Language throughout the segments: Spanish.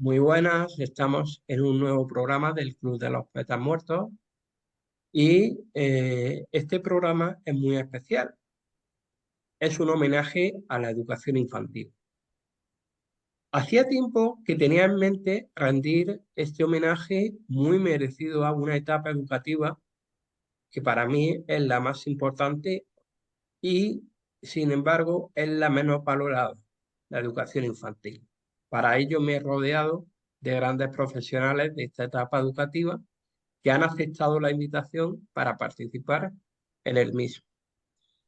Muy buenas, estamos en un nuevo programa del Club de los Poetas Muertos y este programa es muy especial. Es un homenaje a la educación infantil. Hacía tiempo que tenía en mente rendir este homenaje muy merecido a una etapa educativa que para mí es la más importante y, sin embargo, es la menos valorada, la educación infantil. Para ello me he rodeado de grandes profesionales de esta etapa educativa que han aceptado la invitación para participar en el mismo.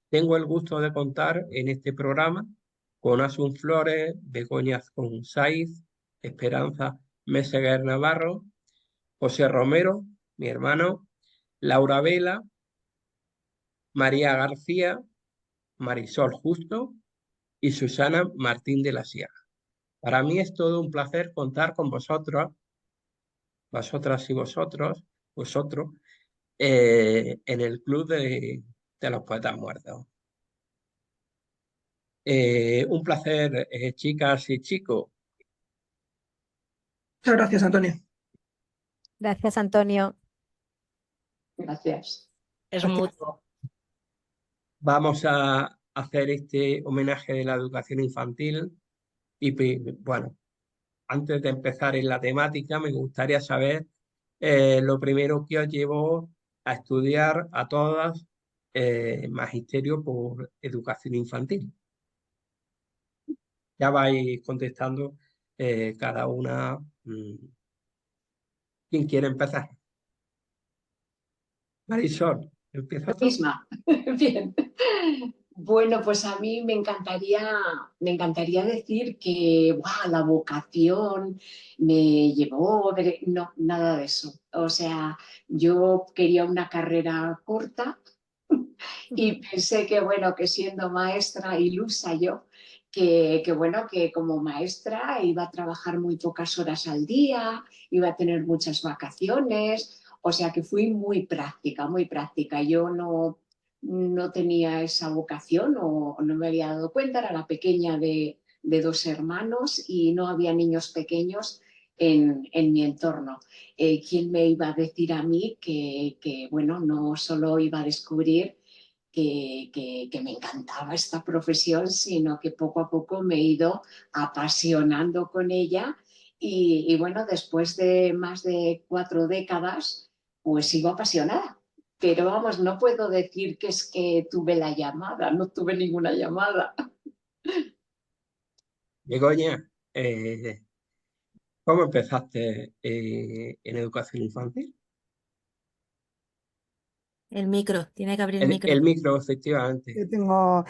Tengo el gusto de contar en este programa con Asun Flores, Begoña Azcón Saiz, Esperanza Meseguer Navarro, José Romero, mi hermano, Laura Vela, María García, Marisol Justo y Susana Martín de la Sierra. Para mí es todo un placer contar con vosotros, vosotras y vosotros, en el Club de los Poetas Muertos. Un placer, chicas y chicos. Muchas gracias, Antonio. Gracias, Antonio. Gracias. Es Gracias. mutuo. Vamos a hacer este homenaje de la educación infantil y, bueno, antes de empezar en la temática, me gustaría saber lo primero que os llevó a estudiar a todas magisterio por educación infantil. Ya vais contestando cada una. ¿Quién quiere empezar? Marisol, empieza tú. Misma. Bien. Bueno, pues a mí me encantaría decir que la vocación me llevó, no, nada de eso. O sea, yo quería una carrera corta y pensé que, bueno, que siendo maestra, ilusa yo, que como maestra iba a trabajar muy pocas horas al día, iba a tener muchas vacaciones, o sea que fui muy práctica, muy práctica. Yo no tenía esa vocación o no me había dado cuenta, era la pequeña de dos hermanos y no había niños pequeños en mi entorno. ¿Quién me iba a decir a mí bueno, no solo iba a descubrir que me encantaba esta profesión, sino que poco a poco me he ido apasionando con ella y bueno, después de más de 4 décadas, pues sigo apasionada. Pero vamos, no puedo decir que es que tuve la llamada, no tuve ninguna llamada. Begoña, ¿cómo empezaste en educación infantil? El micro, tiene que abrir el micro. El micro, efectivamente. Que lo tengo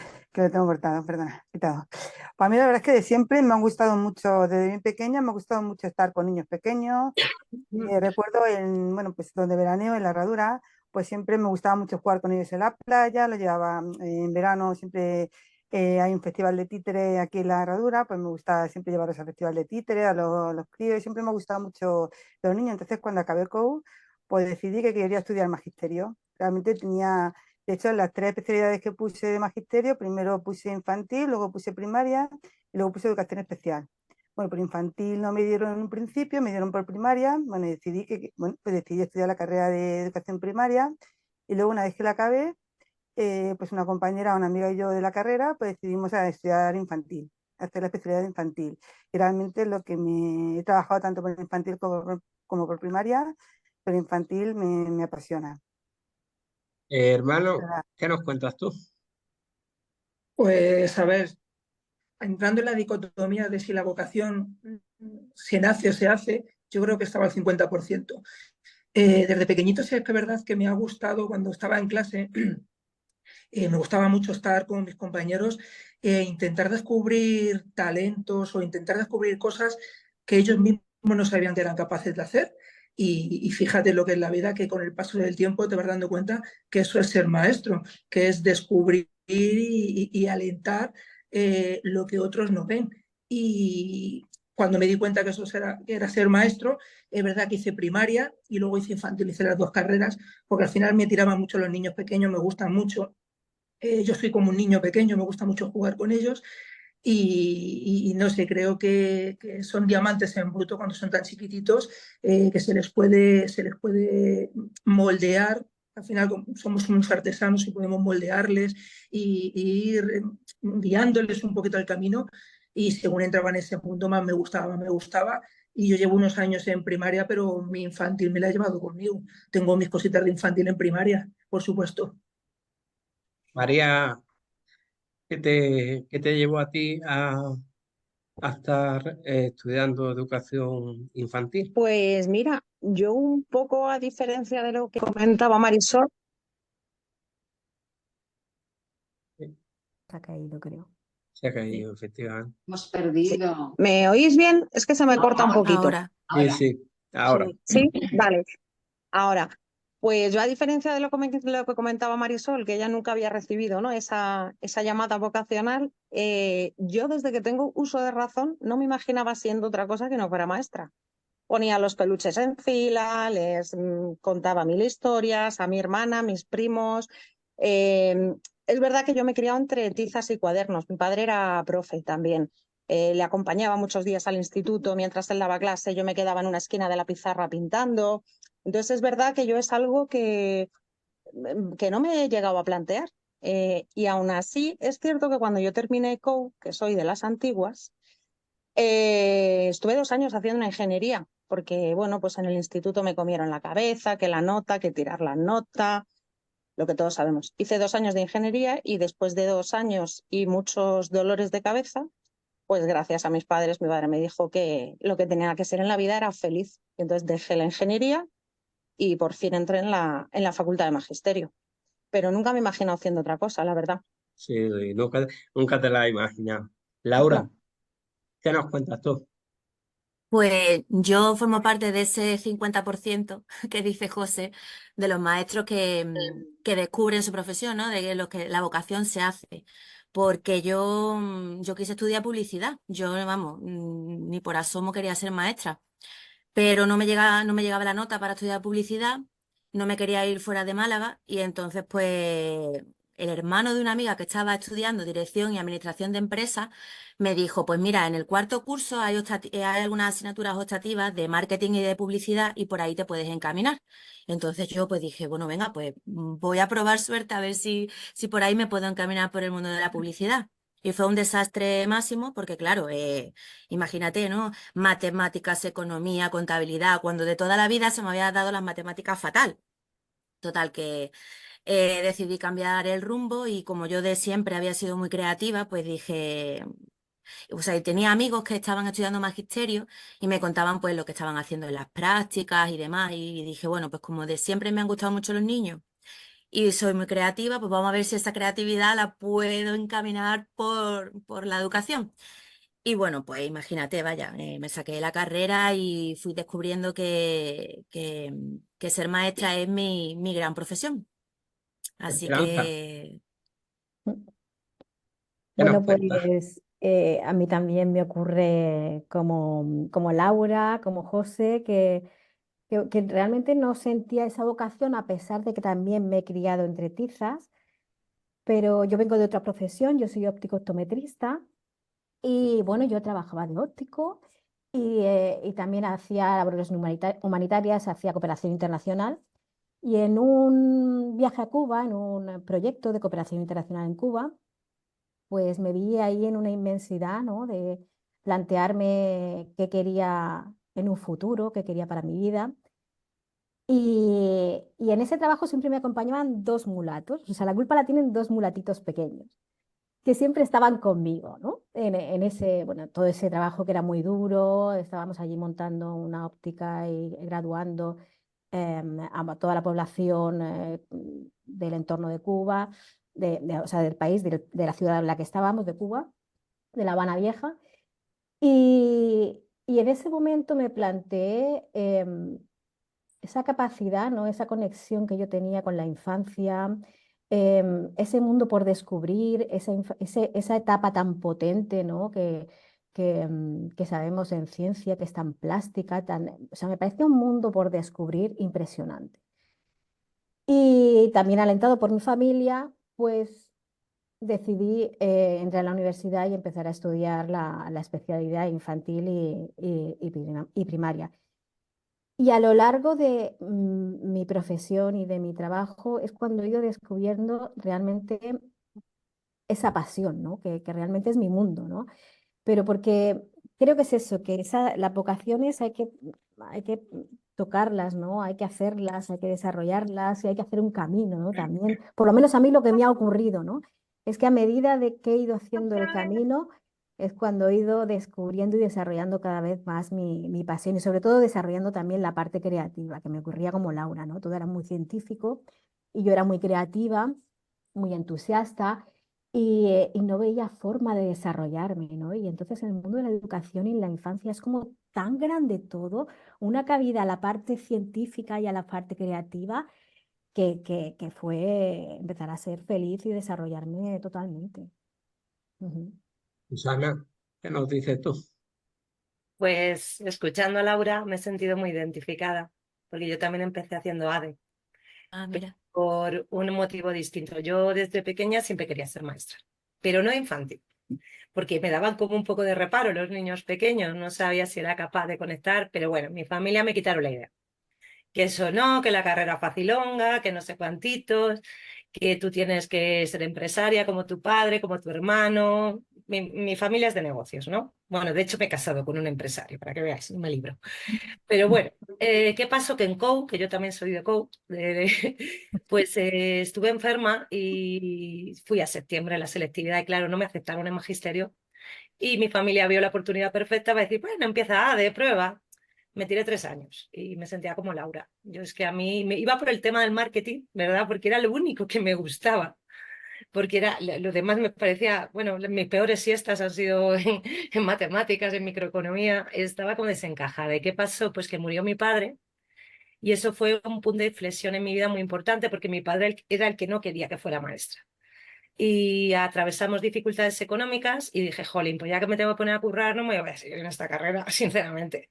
cortado, perdona, quitado. Para mí la verdad es que de siempre me han gustado mucho, desde bien pequeña me ha gustado mucho estar con niños pequeños. Recuerdo bueno, pues donde veraneo, en la Herradura, pues siempre me gustaba mucho jugar con ellos en la playa, los llevaba en verano, siempre hay un festival de títere aquí en la Herradura, pues me gusta siempre llevarlos al festival de títere, a los críos, y siempre me ha gustado mucho los niños. Entonces cuando acabé COU, pues decidí que quería estudiar magisterio. Realmente tenía, de hecho, las 3 especialidades que puse de magisterio, primero puse infantil, luego puse primaria y luego puse educación especial. Bueno, por infantil no me dieron en un principio, me dieron por primaria. Bueno, y pues decidí estudiar la carrera de educación primaria y luego una vez que la acabé, pues una compañera, una amiga y yo de la carrera, pues decidimos a estudiar infantil, hacer la especialidad de infantil. Y realmente lo que me he trabajado tanto por infantil como por primaria, pero infantil me apasiona. Hermano, ¿qué nos cuentas tú? Pues a ver, entrando en la dicotomía de si la vocación se nace o se hace, yo creo que estaba al 50%. Desde pequeñito sí es que es verdad que me ha gustado cuando estaba en clase, me gustaba mucho estar con mis compañeros e intentar descubrir talentos o intentar descubrir cosas que ellos mismos no sabían que eran capaces de hacer. Y fíjate lo que es la vida, que con el paso del tiempo te vas dando cuenta que eso es ser maestro, que es descubrir y alentar lo que otros no ven. Y cuando me di cuenta que eso era ser maestro, es verdad que hice primaria y luego hice infantil, hice las 2 carreras, porque al final me tiraban mucho los niños pequeños, me gustan mucho. Yo soy como un niño pequeño, me gusta mucho jugar con ellos y no sé, creo que son diamantes en bruto cuando son tan chiquititos, que se les puede moldear. Al final somos unos artesanos y podemos moldearles y ir guiándoles un poquito al camino. Y según entraba en ese mundo, más me gustaba, más me gustaba. Y yo llevo unos años en primaria, pero mi infantil me la he llevado conmigo. Tengo mis cositas de infantil en primaria, por supuesto. María, ¿qué te llevó a ti a estar estudiando educación infantil? Pues mira, yo un poco a diferencia de lo que comentaba Marisol, Se ha caído, creo. Se ha caído, efectivamente. Hemos perdido. ¿me oís bien? Es que se me corta un poquito. Ahora, Sí, Ahora. sí, ahora. Sí, vale. Ahora, pues yo a diferencia de lo que comentaba Marisol, que ella nunca había recibido, ¿no? esa llamada vocacional, yo desde que tengo uso de razón no me imaginaba siendo otra cosa que no fuera maestra. Ponía los peluches en fila, les contaba mil historias a mi hermana, a mis primos. Es verdad que yo me he criado entre tizas y cuadernos. Mi padre era profe también. Le acompañaba muchos días al instituto mientras él daba clase. Yo me quedaba en una esquina de la pizarra pintando. Entonces es verdad que yo es algo que no me he llegado a plantear. Y aún así es cierto que cuando yo terminé COU, que soy de las antiguas, estuve 2 años haciendo una ingeniería, porque bueno, pues en el instituto me comieron la cabeza, que la nota, que tirar la nota, lo que todos sabemos. Hice 2 años de ingeniería y después de 2 años y muchos dolores de cabeza, pues gracias a mis padres, mi padre me dijo que lo que tenía que ser en la vida era feliz. Entonces dejé la ingeniería y por fin entré en la facultad de magisterio. Pero nunca me he imaginado haciendo otra cosa, la verdad. Sí, nunca te la has imaginado. Laura, No. ¿qué nos cuentas tú? pues yo formo parte de ese 50% que dice José, de los maestros que descubren su profesión, ¿no? De los que la vocación se hace. Porque yo quise estudiar publicidad. Yo, vamos, ni por asomo quería ser maestra. Pero no me llegaba la nota para estudiar publicidad, no me quería ir fuera de Málaga y entonces pues el hermano de una amiga que estaba estudiando dirección y administración de empresas me dijo, pues mira, en el cuarto curso hay algunas asignaturas optativas de marketing y de publicidad y por ahí te puedes encaminar. Entonces yo pues dije, bueno, venga, pues voy a probar suerte a ver si por ahí me puedo encaminar por el mundo de la publicidad. Y fue un desastre máximo porque, claro, imagínate, ¿no? Matemáticas, economía, contabilidad, cuando de toda la vida se me había dado las matemáticas fatal. Total, que decidí cambiar el rumbo y como yo de siempre había sido muy creativa, pues dije, o sea, y tenía amigos que estaban estudiando magisterio y me contaban pues lo que estaban haciendo en las prácticas y demás. Y dije, bueno, pues como de siempre me han gustado mucho los niños y soy muy creativa, pues vamos a ver si esa creatividad la puedo encaminar por la educación. Y bueno, pues imagínate, vaya, me saqué la carrera y fui descubriendo que ser maestra es mi gran profesión. Así Esperanza, que ¿qué nos Bueno, cuentas? pues a mí también me ocurre como Laura, como José, que realmente no sentía esa vocación a pesar de que también me he criado entre tizas, pero yo vengo de otra profesión, yo soy óptico optometrista y bueno, yo trabajaba de óptico y también hacía labores humanitarias, hacía cooperación internacional y en un viaje a Cuba, en un proyecto de cooperación internacional en Cuba, pues me vi ahí en una inmensidad, ¿no? De plantearme qué quería en un futuro, qué quería para mi vida. Y en ese trabajo siempre me acompañaban 2 mulatos, o sea, la culpa la tienen 2 mulatitos pequeños, que siempre estaban conmigo, ¿no? En ese, bueno, todo ese trabajo que era muy duro, estábamos allí montando una óptica y graduando a toda la población del entorno de Cuba, o sea, del país, de la ciudad en la que estábamos, de Cuba, de La Habana Vieja. Y en ese momento me planteé esa capacidad, ¿no? Esa conexión que yo tenía con la infancia, ese mundo por descubrir, esa etapa tan potente, ¿no? Que sabemos en ciencia, que es tan plástica, o sea, me parecía un mundo por descubrir impresionante. Y también alentado por mi familia, pues decidí entrar a la universidad y empezar a estudiar la especialidad infantil y primaria. Y a lo largo de mi profesión y de mi trabajo es cuando he ido descubriendo realmente esa pasión, ¿no? Que realmente es mi mundo, ¿no? Pero porque creo que es eso, que las vocaciones hay que tocarlas, ¿no? Hay que hacerlas, hay que desarrollarlas y hay que hacer un camino, ¿no? También, por lo menos a mí lo que me ha ocurrido, ¿no? Es que a medida de que he ido haciendo el camino, es cuando he ido descubriendo y desarrollando cada vez más mi pasión y sobre todo desarrollando también la parte creativa, que me ocurría como Laura, ¿no? Todo era muy científico y yo era muy creativa, muy entusiasta y no veía forma de desarrollarme, ¿no? Y entonces en el mundo de la educación y en la infancia es como tan grande todo, una cabida a la parte científica y a la parte creativa que fue empezar a ser feliz y desarrollarme totalmente. Ujú. Susana, ¿qué nos dices tú? Pues escuchando a Laura me he sentido muy identificada, porque yo también empecé haciendo ADE, Ah, pero mira. por un motivo distinto. Yo desde pequeña siempre quería ser maestra, pero no infantil, porque me daban como un poco de reparo los niños pequeños, no sabía si era capaz de conectar, pero bueno, mi familia me quitaron la idea. Que eso no, que la carrera facilonga, que no sé cuantitos, que tú tienes que ser empresaria como tu padre, como tu hermano. Mi familia es de negocios, ¿no? Bueno, de hecho me he casado con un empresario, para que veáis, no me libro. Pero bueno, ¿qué pasó? Que en COU, que yo también soy de COU, pues estuve enferma y fui a septiembre a la selectividad y claro, no me aceptaron en magisterio y mi familia vio la oportunidad perfecta para decir, bueno, empieza de prueba. Me tiré 3 años y me sentía como Laura. Yo es que a mí me iba por el tema del marketing, ¿verdad? Porque era lo único que me gustaba. Porque era, lo demás me parecía, bueno, mis peores siestas han sido en matemáticas, en microeconomía. Estaba como desencajada. ¿Y qué pasó? Pues que murió mi padre y eso fue un punto de inflexión en mi vida muy importante porque mi padre era el que no quería que fuera maestra. Y atravesamos dificultades económicas y dije, jolín, pues ya que me tengo que poner a currar, no me voy a seguir en esta carrera, sinceramente.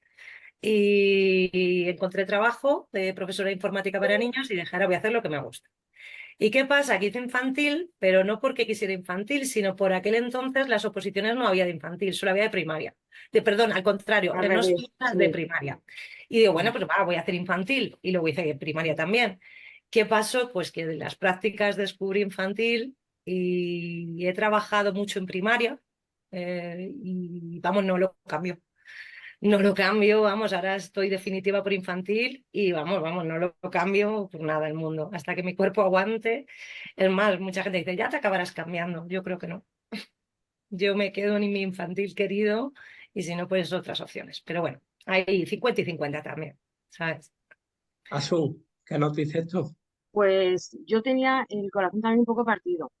Y encontré trabajo de profesora de informática para niños y dije, ahora voy a hacer lo que me gusta. ¿Y qué pasa? Que hice infantil, pero no porque quisiera infantil, sino por aquel entonces las oposiciones no había de infantil, solo había de primaria. Perdón, al contrario, Al no revés, solo de sí. primaria. Y digo, bueno, pues va, voy a hacer infantil. Y luego hice primaria también. ¿Qué pasó? Pues que de las prácticas descubrí infantil y he trabajado mucho en primaria y vamos, no lo cambio. No lo cambio, vamos, ahora estoy definitiva por infantil y vamos, no lo cambio por nada el mundo, hasta que mi cuerpo aguante. Es más, mucha gente dice, ya te acabarás cambiando. Yo creo que no. Yo me quedo en mi infantil querido y si no, pues otras opciones. Pero bueno, hay 50 y 50 también, ¿sabes? Asun, ¿qué nos dices tú? Pues yo tenía el corazón también un poco partido,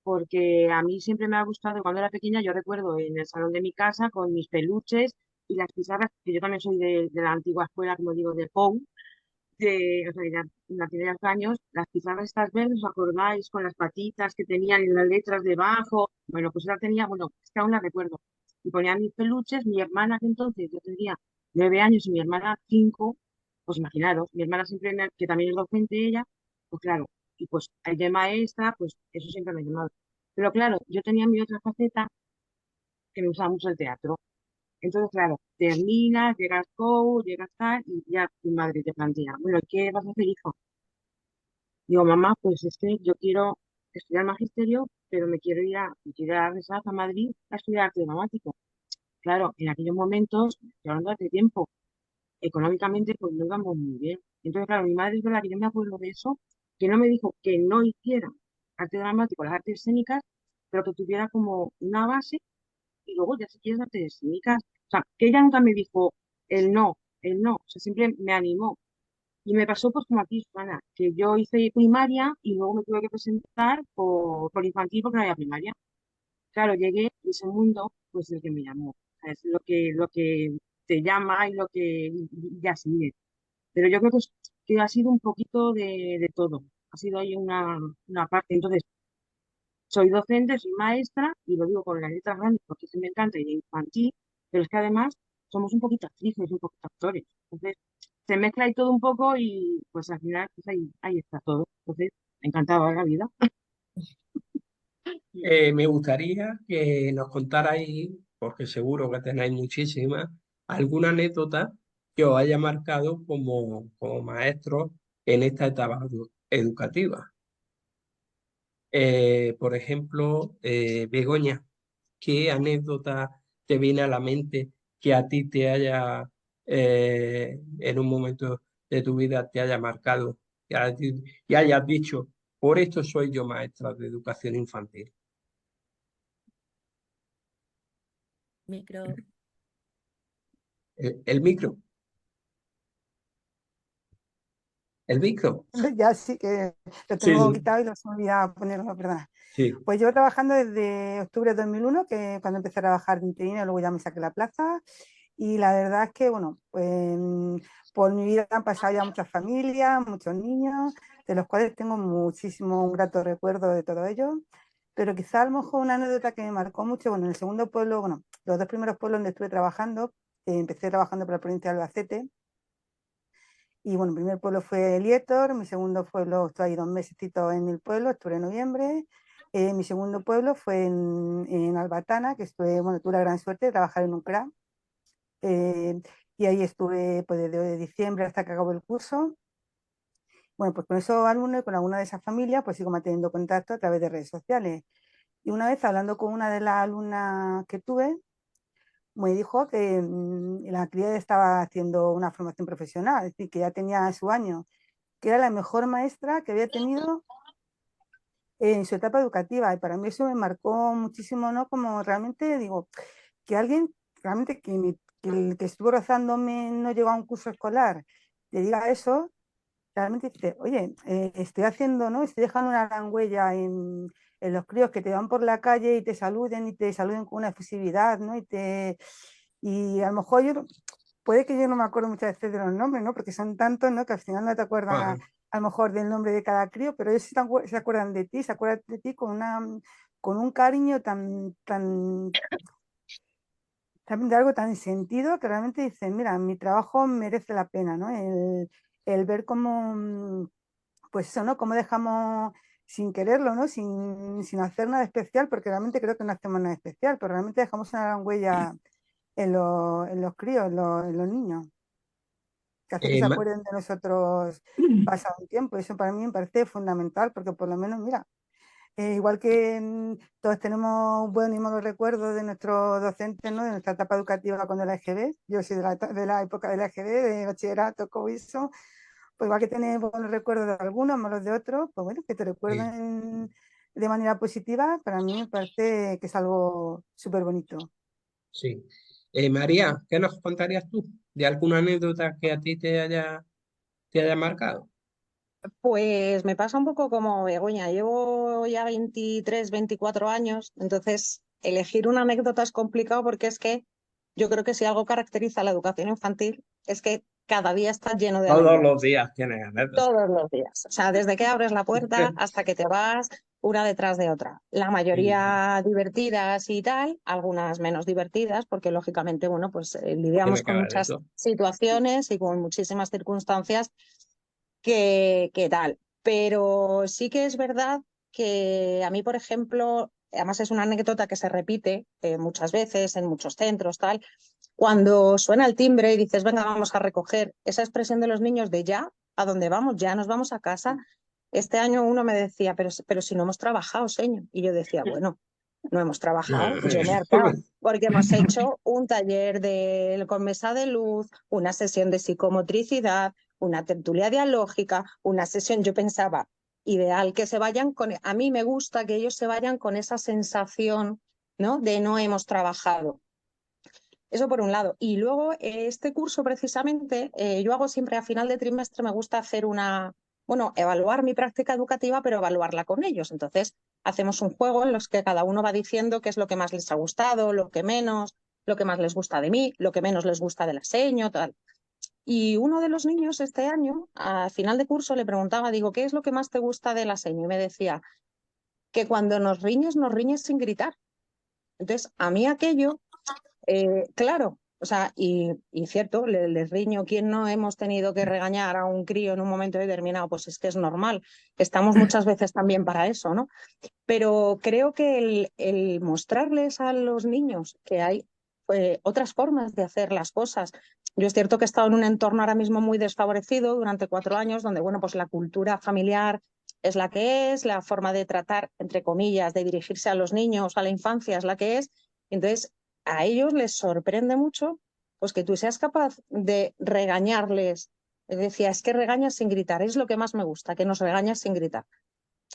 porque a mí siempre me ha gustado, cuando era pequeña, yo recuerdo en el salón de mi casa con mis peluches y las pizarras, que yo también soy de la antigua escuela, como digo, de POU, o sea, de aquellos años, las pizarras estas verdes, ¿os acordáis? Con las patitas que tenían y las letras debajo. Bueno, pues la tenía, bueno, es que aún la recuerdo. Y ponía mis peluches, mi hermana que entonces yo tendría 9 años y mi hermana 5, pues imaginaros, mi hermana siempre, que también es docente ella, pues claro, y pues hay de maestra, pues eso siempre me ha llamado. Pero claro, yo tenía mi otra faceta que me gustaba mucho el teatro. Entonces, claro, terminas, llegas COU, llegas tal, y ya tu madre te plantea, bueno, ¿qué vas a hacer, hijo? Digo, mamá, pues es que yo quiero estudiar magisterio, pero me quiero ir a Regresar a Madrid a estudiar arte dramático. Claro, en aquellos momentos, estoy hablando hace tiempo, económicamente pues no íbamos muy bien. Entonces, claro, mi madre es verdad que yo me acuerdo de eso, que no me dijo que no hiciera arte dramático, las artes escénicas, pero que tuviera como una base y luego ya si quieres artes escénicas. O sea, que ella nunca me dijo el no, o sea, siempre me animó. Y me pasó pues como aquí, Susana, que yo hice primaria y luego me tuve que presentar por infantil porque no había primaria. Claro, llegué y ese mundo, pues el que me llamó. O sea, es lo que te llama y lo que y ya sigue. Pero yo creo que ha sido un poquito de todo. Ha sido ahí una parte. Entonces, soy docente, soy maestra, y lo digo con las letras grandes porque se me encanta y de infantil, pero es que además somos un poquito actrices, un poquito actores. Entonces, se mezcla ahí todo un poco y pues al final pues ahí está todo. Entonces, encantada de la vida. Me gustaría que nos contarais, porque seguro que tenéis muchísimas, alguna anécdota que os haya marcado como maestros en esta etapa educativa. Por ejemplo, Begoña, ¿qué anécdota te viene a la mente que a ti te haya, en un momento de tu vida, te haya marcado y hayas dicho, por esto soy yo maestra de educación infantil? Micro. El micro, el micro. Ya sí que lo Sí, tengo sí, quitado y lo se me olvidaba ponerlo, perdona. sí. Pues llevo trabajando desde octubre de 2001, que cuando empecé a trabajar de interino, luego ya me saqué la plaza. Y la verdad es que, bueno, pues por mi vida han pasado ya muchas familias, muchos niños, de los cuales tengo muchísimo, un grato recuerdo de todo ello. Pero quizá a lo mejor una anécdota que me marcó mucho, bueno, en el segundo pueblo, bueno, los dos primeros pueblos donde estuve trabajando, empecé trabajando para la provincia de Albacete. Y bueno, mi primer pueblo fue Lietor, mi segundo pueblo, estuve ahí 2 meses en el pueblo, estuve en noviembre. Mi segundo pueblo fue en Albatana, que estuve, bueno, tuve la gran suerte de trabajar en un CRA. Y ahí estuve pues, desde diciembre hasta que acabó el curso. Bueno, pues con esos alumnos y con alguna de esas familias, pues sigo manteniendo contacto a través de redes sociales. Y una vez hablando con una de las alumnas que tuve, me dijo que la cría estaba haciendo una formación profesional, es decir, que ya tenía su año, que era la mejor maestra que había tenido en su etapa educativa. Y para mí eso me marcó muchísimo, ¿no? Como realmente digo, que alguien realmente que el que estuvo rozándome no llegó a un curso escolar, te diga eso, realmente dice, oye, estoy haciendo, ¿no? Estoy dejando una gran huella en los críos que te van por la calle y te saluden con una efusividad, ¿no? Y a lo mejor puede que yo no me acuerdo muchas veces de los nombres, ¿no? Porque son tantos, ¿no? Que al final no te Ajá. acuerdas a lo mejor del nombre de cada crío, pero ellos sí se acuerdan de ti, se acuerdan de ti con un cariño también de algo tan sentido que realmente dicen, mira, mi trabajo merece la pena, ¿no? El ver cómo, pues eso, ¿no? Cómo dejamos sin quererlo, ¿no? Sin hacer nada especial, porque realmente creo que no hacemos nada especial, pero realmente dejamos una gran huella en los críos, en los niños, que hace que Eh, se Ma- acuerden de nosotros pasado un tiempo. Eso para mí me parece fundamental, porque por lo menos, mira, igual que todos tenemos buenos y malos recuerdos de nuestros docentes, ¿no? De nuestra etapa educativa con el EGB. Yo soy de la época del EGB, de bachillerato, como eso. Pues igual que tenemos buenos recuerdos de algunos, malos de otros, pues bueno, que te sí, recuerden de manera positiva, para mí me parece que es algo súper bonito. sí. María, ¿qué nos contarías tú de alguna anécdota que a ti te haya marcado? Pues me pasa un poco como Begoña, llevo ya 23, 24 años, entonces elegir una anécdota es complicado porque es que yo creo que si algo caracteriza a la educación infantil es que cada día está lleno de Todos anécdotas. los días tienes anécdotas. Todos los días. O sea, desde que abres la puerta hasta que te vas, una detrás de otra. La Sí, mayoría divertidas y tal, algunas menos divertidas, porque lógicamente, bueno, pues lidiamos tiene que con haber de muchas todo. situaciones y con muchísimas circunstancias que tal. Pero sí que es verdad que a mí, por ejemplo, además es una anécdota que se repite muchas veces en muchos centros, tal, cuando suena el timbre y dices, venga, vamos a recoger, esa expresión de los niños de ya, ¿a dónde vamos? Ya nos vamos a casa. Este año uno me decía, pero si no hemos trabajado, señor. Y yo decía, bueno, no hemos trabajado, yo me he hartado, porque hemos hecho un taller con mesa de luz, una sesión de psicomotricidad, una tertulia dialógica, una sesión, yo pensaba, ideal que se vayan con, a mí me gusta que ellos se vayan con esa sensación, ¿no? De no hemos trabajado. Eso por un lado. Y luego, este curso precisamente, yo hago siempre a final de trimestre, me gusta hacer bueno, evaluar mi práctica educativa, pero evaluarla con ellos. Entonces, hacemos un juego en los que cada uno va diciendo qué es lo que más les ha gustado, lo que menos, lo que más les gusta de mí, lo que menos les gusta de la seño, tal. Y uno de los niños este año, a final de curso, le preguntaba, digo, ¿qué es lo que más te gusta de la seño? Y me decía que cuando nos riñes sin gritar. Entonces, a mí aquello, claro, O sea, y cierto, les riño, ¿quién no hemos tenido que regañar a un crío en un momento determinado? Pues es que es normal, estamos muchas veces también para eso, ¿no? Pero creo que el mostrarles a los niños que hay otras formas de hacer las cosas. Yo es cierto que he estado en un entorno ahora mismo muy desfavorecido durante 4 años, donde, bueno, pues la cultura familiar es la que es, la forma de tratar, entre comillas, de dirigirse a los niños, a la infancia es la que es. Entonces, a ellos les sorprende mucho pues que tú seas capaz de regañarles. Decía, es que regañas sin gritar, es lo que más me gusta, que nos regañas sin gritar.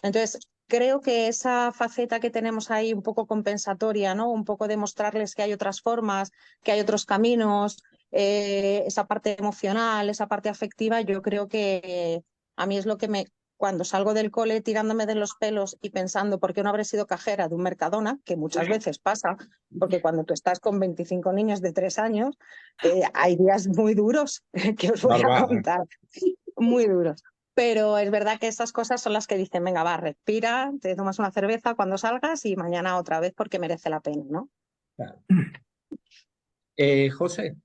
Entonces, creo que esa faceta que tenemos ahí un poco compensatoria, ¿no? Un poco de mostrarles que hay otras formas, que hay otros caminos, esa parte emocional, esa parte afectiva, yo creo que a mí es lo que cuando salgo del cole tirándome de los pelos y pensando por qué no habré sido cajera de un Mercadona, que muchas veces pasa, porque cuando tú estás con 25 niños de 3 años, hay días muy duros que os voy a Bárbara. contar, muy duros. Pero es verdad que esas cosas son las que dicen, venga, va, respira, te tomas una cerveza cuando salgas y mañana otra vez porque merece la pena, ¿no? Claro. José,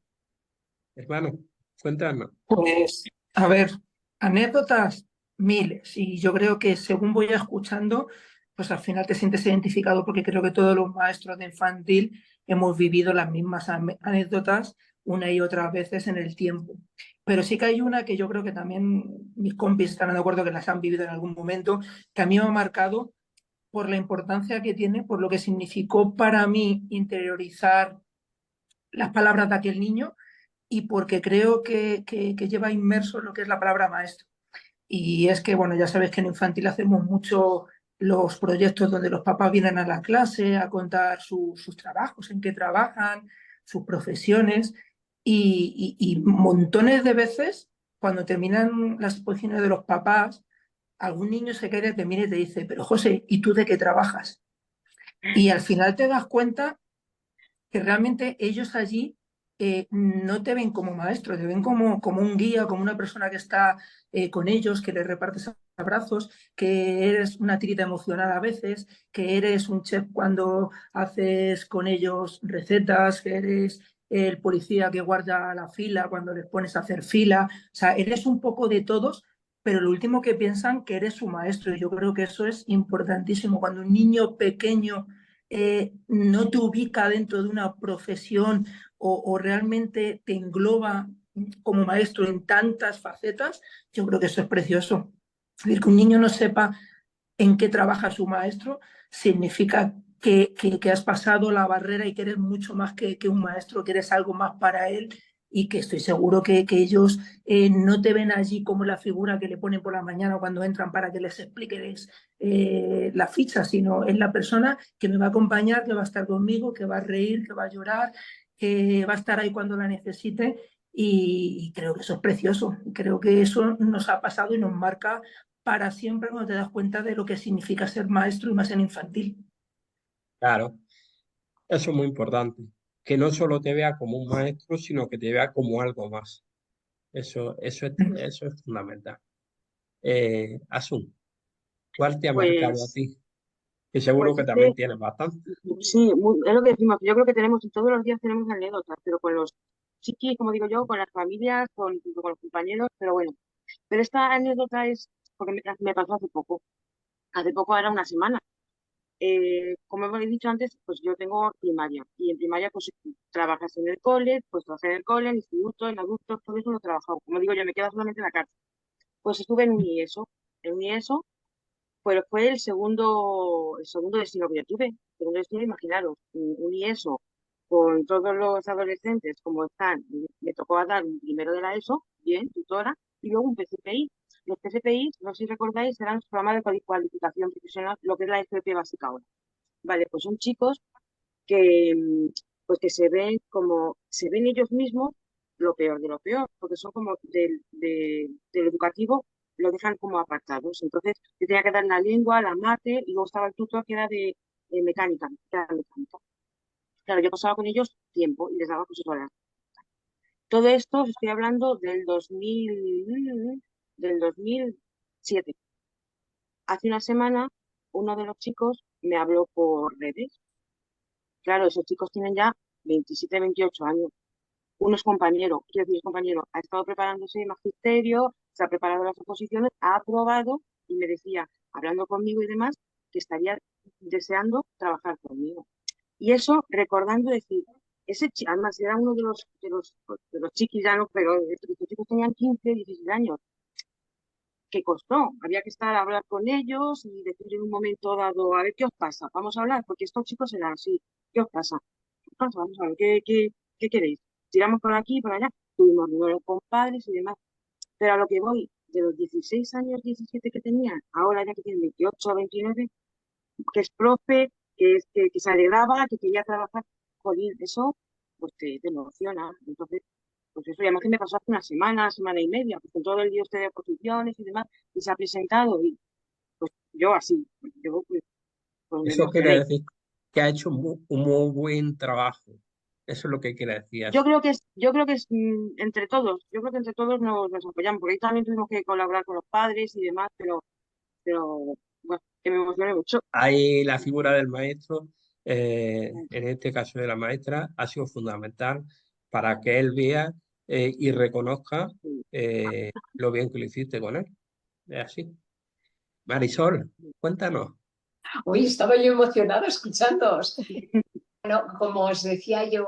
hermano, cuéntanos. Pues, a ver, anécdotas miles. Y yo creo que según voy escuchando, pues al final te sientes identificado porque creo que todos los maestros de infantil hemos vivido las mismas anécdotas una y otras veces en el tiempo. Pero sí que hay una que yo creo que también mis compis están de acuerdo que las han vivido en algún momento, que a mí me ha marcado por la importancia que tiene, por lo que significó para mí interiorizar las palabras de aquel niño y porque creo que lleva inmerso lo que es la palabra maestro. Y es que, bueno, ya sabes que en infantil hacemos mucho los proyectos donde los papás vienen a la clase a contar sus trabajos, en qué trabajan, sus profesiones, y montones de veces, cuando terminan las exposiciones de los papás, algún niño se queda, te mira y te dice, pero José, ¿y tú de qué trabajas? Y al final te das cuenta que realmente ellos allí no te ven como maestro, te ven como un guía, como una persona que está con ellos, que les repartes abrazos, que eres una tirita emocional a veces, que eres un chef cuando haces con ellos recetas, que eres el policía que guarda la fila cuando les pones a hacer fila. O sea, eres un poco de todos, pero lo último que piensan que eres su maestro. Y yo creo que eso es importantísimo. Cuando un niño pequeño no te ubica dentro de una profesión o realmente te engloba como maestro en tantas facetas, yo creo que eso es precioso. Es decir, que un niño no sepa en qué trabaja su maestro significa que has pasado la barrera y que eres mucho más que un maestro, que eres algo más para él y que estoy seguro que ellos no te ven allí como la figura que le ponen por la mañana cuando entran para que les expliques la ficha, sino es la persona que me va a acompañar, que va a estar conmigo, que va a reír, que va a llorar, que va a estar ahí cuando la necesite y creo que eso es precioso. Creo que eso nos ha pasado y nos marca para siempre cuando te das cuenta de lo que significa ser maestro y más en infantil. Claro, eso es muy importante. Que no solo te vea como un maestro, sino que te vea como algo más. Eso es fundamental. Asun, ¿cuál te ha marcado a Pues, ti? Que seguro pues que es que también tienes bastante. sí, es lo que decimos, que yo creo que tenemos, todos los días tenemos anécdotas, pero con los chiquis, como digo yo, con las familias, junto con los compañeros, pero bueno. Pero esta anécdota es, porque me pasó hace poco era una semana. Como he dicho antes, pues yo tengo primaria, y en primaria pues trabajas en el cole, pues trabajas en el cole, en el instituto, en adultos, todo eso lo he trabajado. Como digo yo, me queda solamente la carta. Pues estuve en un IESO, pues fue el segundo destino que yo tuve. El segundo destino, imaginaros, un IESO con todos los adolescentes como están. Me tocó dar un primero de la ESO, bien, tutora, y luego un PCPI. Los PCPI, no sé si recordáis, eran los programas de cualificación profesional, lo que es la FP básica ahora. Vale, pues son chicos que, pues que se ven ellos mismos lo peor de lo peor, porque son como del educativo, lo dejan como apartados. Entonces, yo tenía que dar la lengua, la mate, y luego estaba el tutor que era de mecánica, que era mecánica. Claro, yo pasaba con ellos tiempo y les daba cosas horas. Todo esto os estoy hablando del 2007. Hace una semana, uno de los chicos me habló por redes. Claro, esos chicos tienen ya 27, 28 años. uno es compañero, quiero decir, es compañero, ha estado preparándose magisterio, se ha preparado las oposiciones, ha aprobado y me decía, hablando conmigo y demás, que estaría deseando trabajar conmigo. Y eso recordando decir, además era uno de los chiquis ya no, pero estos chicos tenían 15, 16 años, que costó, había que estar a hablar con ellos y decir en un momento dado, a ver, ¿qué os pasa? Vamos a hablar, porque estos chicos eran así, ¿qué os pasa? ¿Qué os pasa? Vamos a ver, ¿qué queréis? Tiramos por aquí y por allá, tuvimos reuniones con padres y demás, pero a lo que voy, de los 16 años, 17 que tenían, ahora ya que tienen 28 o 29, que es profe, que se alegraba, que quería trabajar, jolín, eso pues te emociona. Entonces, pues eso, y además que me pasó hace una semana y media, pues con todo el día usted de oposiciones y demás, y se ha presentado, y pues yo así, yo pues me Eso quiere emocioné. decir que ha hecho un muy buen trabajo. Eso es lo que quiere decir. Yo creo que es entre todos, yo creo que entre todos nos apoyamos, porque ahí también tuvimos que colaborar con los padres y demás, pero bueno, que me emocioné mucho. Ahí la figura del maestro, en este caso de la maestra, ha sido fundamental para que él vea y reconozca lo bien que lo hiciste con él. Es así. Marisol, cuéntanos. Uy, estaba yo emocionada escuchándoos. Bueno, como os decía, yo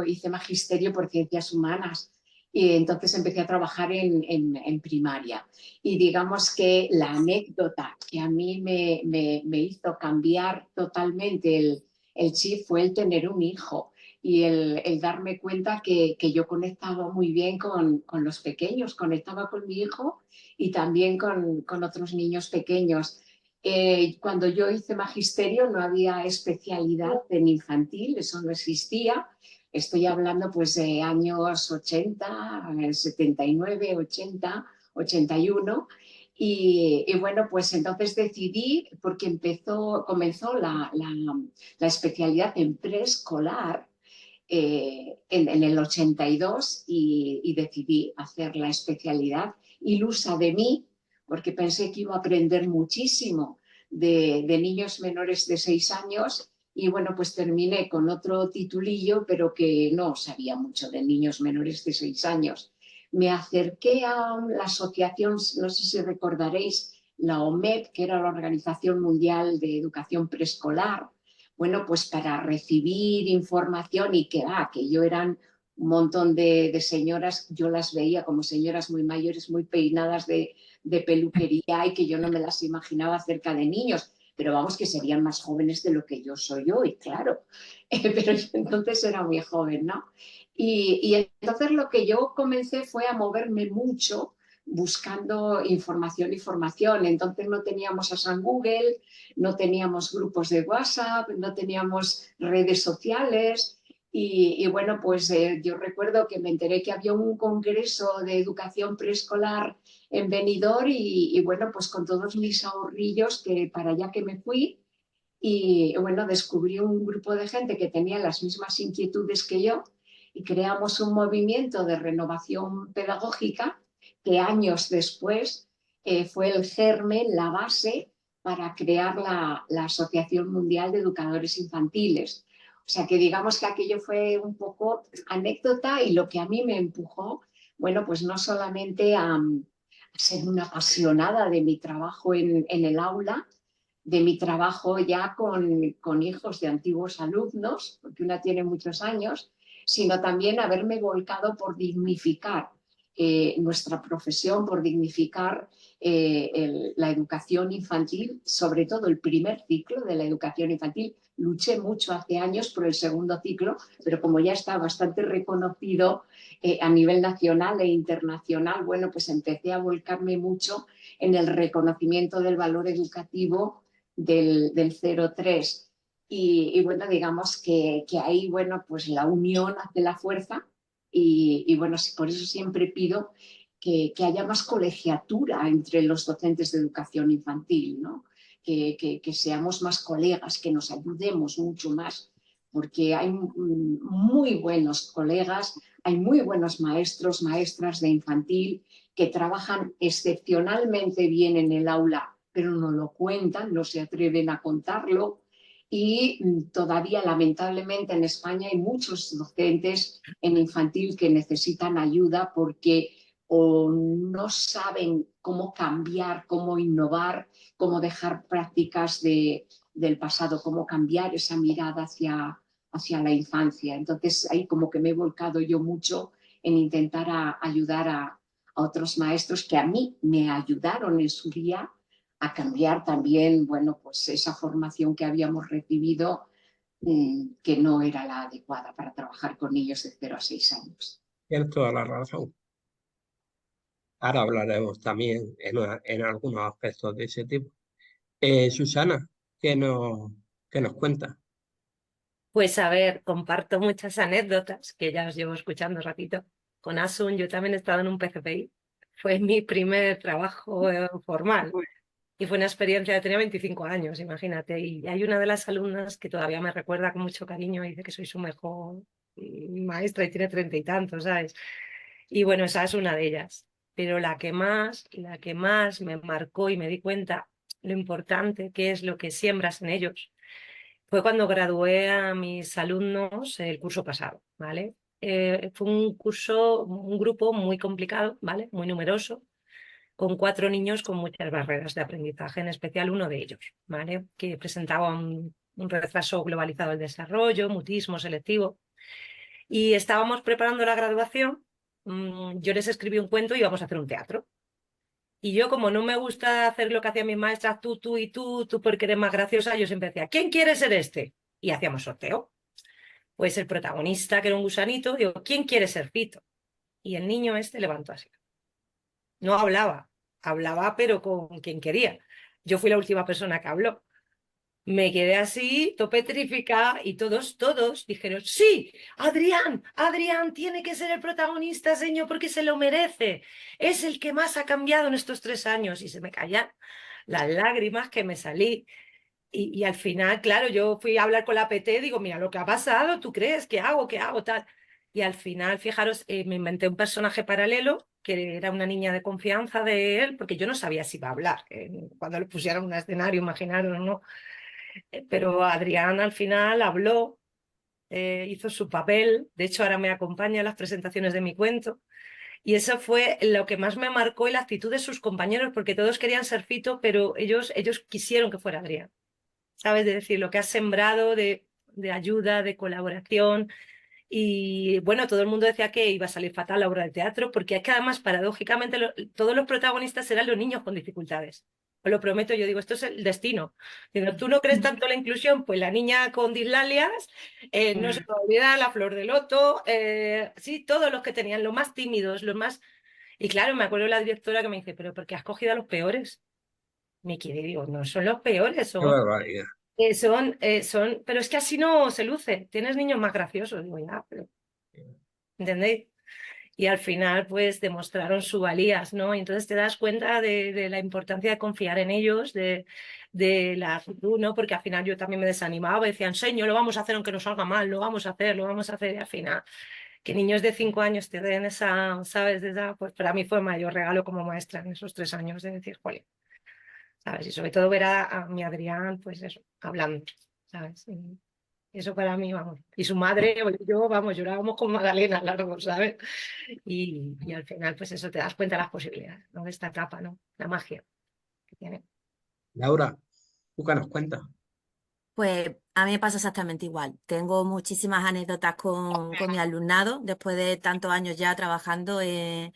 hice magisterio por ciencias humanas y entonces empecé a trabajar en primaria. Y digamos que la anécdota que a mí me hizo cambiar totalmente el chip fue el tener un hijo y el darme cuenta que yo conectaba muy bien con los pequeños, conectaba con mi hijo y también con otros niños pequeños. Cuando yo hice magisterio no había especialidad en infantil, eso no existía. Estoy hablando pues de años 80, 79, 80, 81. Y bueno, pues entonces decidí, porque comenzó la especialidad en preescolar en el 82 y decidí hacer la especialidad ilusa de mí porque pensé que iba a aprender muchísimo de niños menores de 6 años y bueno, pues terminé con otro titulillo, pero que no sabía mucho de niños menores de 6 años. Me acerqué a la asociación, no sé si recordaréis, la OMEP, que era la Organización Mundial de Educación Preescolar, bueno, pues para recibir información y que yo eran un montón de señoras, yo las veía como señoras muy mayores, muy peinadas de peluquería y que yo no me las imaginaba cerca de niños, pero vamos que serían más jóvenes de lo que yo soy hoy, claro, pero yo entonces era muy joven, ¿no? Y entonces lo que yo comencé fue a moverme mucho buscando información y formación. Entonces no teníamos a San Google, no teníamos grupos de WhatsApp, no teníamos redes sociales. Y bueno, pues yo recuerdo que me enteré que había un congreso de educación preescolar en Benidorm y bueno, pues con todos mis ahorrillos que para allá que me fui y bueno, descubrí un grupo de gente que tenía las mismas inquietudes que yo y creamos un movimiento de renovación pedagógica que años después fue el germen, la base para crear la Asociación Mundial de Educadores Infantiles. O sea que digamos que aquello fue un poco anécdota y lo que a mí me empujó, bueno, pues no solamente a ser una apasionada de mi trabajo en el aula, de mi trabajo ya con hijos de antiguos alumnos, porque una tiene muchos años, sino también haberme volcado por dignificar nuestra profesión, por dignificar la educación infantil, sobre todo el primer ciclo de la educación infantil. Luché mucho hace años por el segundo ciclo, pero como ya está bastante reconocido a nivel nacional e internacional, bueno, pues empecé a volcarme mucho en el reconocimiento del valor educativo del 03. Y bueno, digamos que ahí, bueno, pues la unión hace la fuerza y bueno, por eso siempre pido que haya más colegiatura entre los docentes de educación infantil, ¿no? Que seamos más colegas, que nos ayudemos mucho más, porque hay muy buenos colegas, hay muy buenos maestros, maestras de infantil que trabajan excepcionalmente bien en el aula, pero no lo cuentan, no se atreven a contarlo y todavía lamentablemente en España hay muchos docentes en infantil que necesitan ayuda porque o no saben cómo cambiar, cómo innovar, cómo dejar prácticas del pasado, cómo cambiar esa mirada hacia la infancia. Entonces ahí como que me he volcado yo mucho en intentar ayudar a otros maestros que a mí me ayudaron en su día a cambiar también, bueno, pues esa formación que habíamos recibido que no era la adecuada para trabajar con niños de 0 a 6 años. Tienes toda la razón. Ahora hablaremos también en algunos aspectos de ese tipo. Susana, ¿qué nos cuenta? Pues a ver, comparto muchas anécdotas que ya os llevo escuchando un ratito. Con Asun yo también he estado en un PCPI. Fue mi primer trabajo formal y fue una experiencia, tenía 25 años, imagínate. Y hay una de las alumnas que todavía me recuerda con mucho cariño y dice que soy su mejor maestra y tiene 30 y tantos, ¿sabes? Y bueno, esa es una de ellas. Pero la que más me marcó y me di cuenta lo importante que es lo que siembras en ellos fue cuando gradué a mis alumnos el curso pasado, ¿vale? Fue un grupo muy complicado, ¿vale? Muy numeroso, con 4 niños con muchas barreras de aprendizaje, en especial uno de ellos, ¿vale? Que presentaba un retraso globalizado del desarrollo, mutismo selectivo. Y estábamos preparando la graduación, yo les escribí un cuento y íbamos a hacer un teatro. Y yo, como no me gusta hacer lo que hacían mis maestras, tú y tú porque eres más graciosa, yo siempre decía, ¿quién quiere ser este? Y hacíamos sorteo. Pues el protagonista, que era un gusanito, digo, ¿quién quiere ser Fito? Y el niño este levantó así. No hablaba pero con quien quería. Yo fui la última persona que habló. Me quedé así, petrificada, y todos dijeron, sí, Adrián tiene que ser el protagonista, señor, porque se lo merece. Es el que más ha cambiado en estos 3 años. Y se me caían las lágrimas que me salí. Y al final, claro, yo fui a hablar con la PT, digo, mira lo que ha pasado, ¿tú crees? ¿Qué hago? ¿Qué hago? Tal. Y al final, fijaros, me inventé un personaje paralelo, que era una niña de confianza de él, porque yo no sabía si iba a hablar. Cuando le pusieron un escenario, imaginaron o no. Pero Adrián al final habló, hizo su papel, de hecho ahora me acompaña en las presentaciones de mi cuento, y eso fue lo que más me marcó y la actitud de sus compañeros, porque todos querían ser Fito, pero ellos quisieron que fuera Adrián, ¿sabes? De decir, lo que has sembrado de ayuda, de colaboración, y bueno, todo el mundo decía que iba a salir fatal la obra de teatro, porque es que además, paradójicamente, todos los protagonistas eran los niños con dificultades. Os lo prometo, yo digo, esto es el destino. Digo, ¿tú no crees tanto en la inclusión? Pues la niña con dislalias, no se me olvida, la flor de loto, sí, todos los que tenían, los más tímidos, los más... Y claro, me acuerdo la directora que me dice, ¿pero por qué has cogido a los peores? Me quedé, digo, no son los peores, Qué son barbaridad. pero es que así no se luce. Tienes niños más graciosos, digo, ya, pero, ¿entendéis? Y al final, pues, demostraron su valías, ¿no? Y entonces te das cuenta de la importancia de confiar en ellos, de la actitud, ¿no? Porque al final yo también me desanimaba, decía, enseño, lo vamos a hacer aunque nos salga mal, lo vamos a hacer, y al final, que niños de 5 años te den esa, ¿sabes? Pues para mí fue el mayor regalo como maestra en esos 3 años, de decir, jolín, ¿sabes? Y sobre todo ver a mi Adrián, pues eso, hablando, ¿sabes? Y eso para mí, vamos. Y su madre, o yo, vamos, llorábamos con Magdalena largo, ¿sabes? Y al final, pues eso, te das cuenta de las posibilidades, ¿no? De esta etapa, ¿no? La magia que tiene. Laura, ¿tú qué nos cuentas? Pues a mí me pasa exactamente igual. Tengo muchísimas anécdotas con mi alumnado después de tantos años ya trabajando y de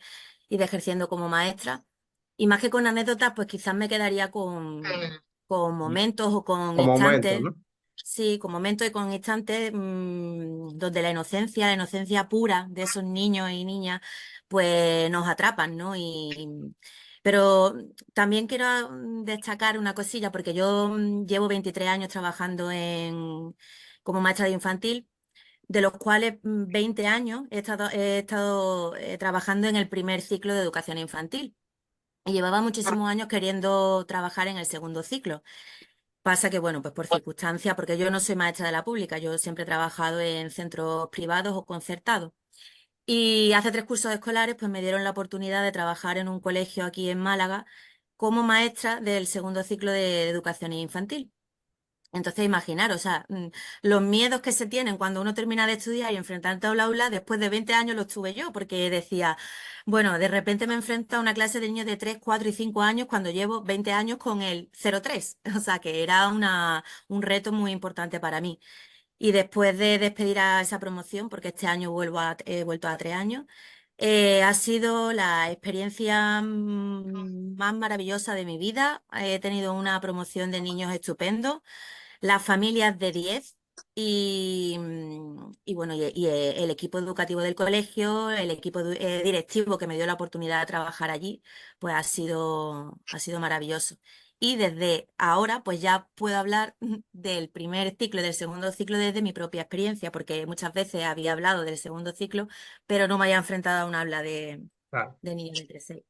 ejerciendo como maestra. Y más que con anécdotas, pues quizás me quedaría con momentos o con Como momento, instantes. ¿no? Sí, con momentos y con instantes donde la inocencia pura de esos niños y niñas, pues nos atrapan, ¿no? Pero también quiero destacar una cosilla, porque yo llevo 23 años trabajando como maestra de infantil, de los cuales 20 años he estado trabajando en el primer ciclo de educación infantil. Y llevaba muchísimos años queriendo trabajar en el segundo ciclo. Pasa que, bueno, pues por circunstancias, porque yo no soy maestra de la pública, yo siempre he trabajado en centros privados o concertados. Y hace 3 cursos escolares, pues me dieron la oportunidad de trabajar en un colegio aquí en Málaga como maestra del segundo ciclo de educación infantil. Entonces, imaginaros, o sea, los miedos que se tienen cuando uno termina de estudiar y enfrentarte a un aula, después de 20 años los tuve yo, porque decía, bueno, de repente me enfrento a una clase de niños de 3, 4 y 5 años cuando llevo 20 años con el 0,3. O sea, que era un reto muy importante para mí. Y después de despedir a esa promoción, porque este año he vuelto a 3 años, ha sido la experiencia más maravillosa de mi vida. He tenido una promoción de niños estupendo, las familias de 10 y bueno, y el equipo educativo del colegio, el equipo directivo que me dio la oportunidad de trabajar allí, pues ha sido maravilloso. Y desde ahora, pues ya puedo hablar del primer ciclo y del segundo ciclo desde mi propia experiencia, porque muchas veces había hablado del segundo ciclo, pero no me había enfrentado a un aula Claro. de niños de 3 6.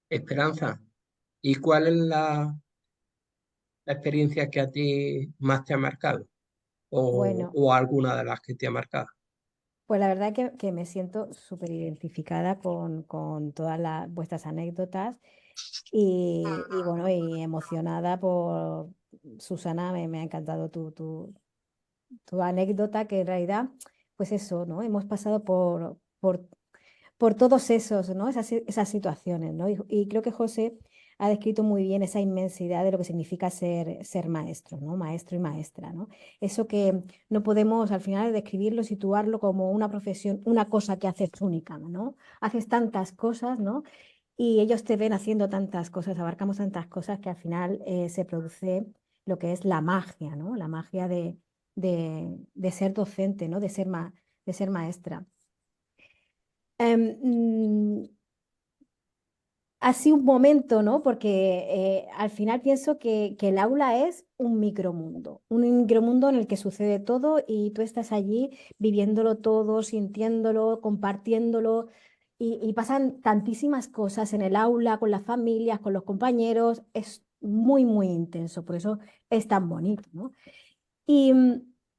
Esperanza, ¿y cuál es la experiencia que a ti más te ha marcado? Bueno, O alguna de las que te ha marcado. pues la verdad que me siento súper identificada con todas vuestras anécdotas y bueno, y emocionada por Susana, me ha encantado tu anécdota, que en realidad, pues eso, ¿no? Hemos pasado por todos esos, ¿no? Esas situaciones, ¿no? Y creo que José ha descrito muy bien esa inmensidad de lo que significa ser maestro, ¿no? Maestro y maestra, ¿no? Eso que no podemos al final describirlo, situarlo como una profesión, una cosa que haces única, ¿no? Haces tantas cosas, ¿no? Y ellos te ven haciendo tantas cosas, abarcamos tantas cosas que al final se produce lo que es la magia, ¿no? La magia de ser docente, ¿no? De ser maestra. Mm, ha sido un momento, ¿no? Porque al final pienso que el aula es un micromundo en el que sucede todo y tú estás allí viviéndolo todo, sintiéndolo, compartiéndolo y pasan tantísimas cosas en el aula, con las familias, con los compañeros. Es muy, muy intenso, por eso es tan bonito, ¿no? Y,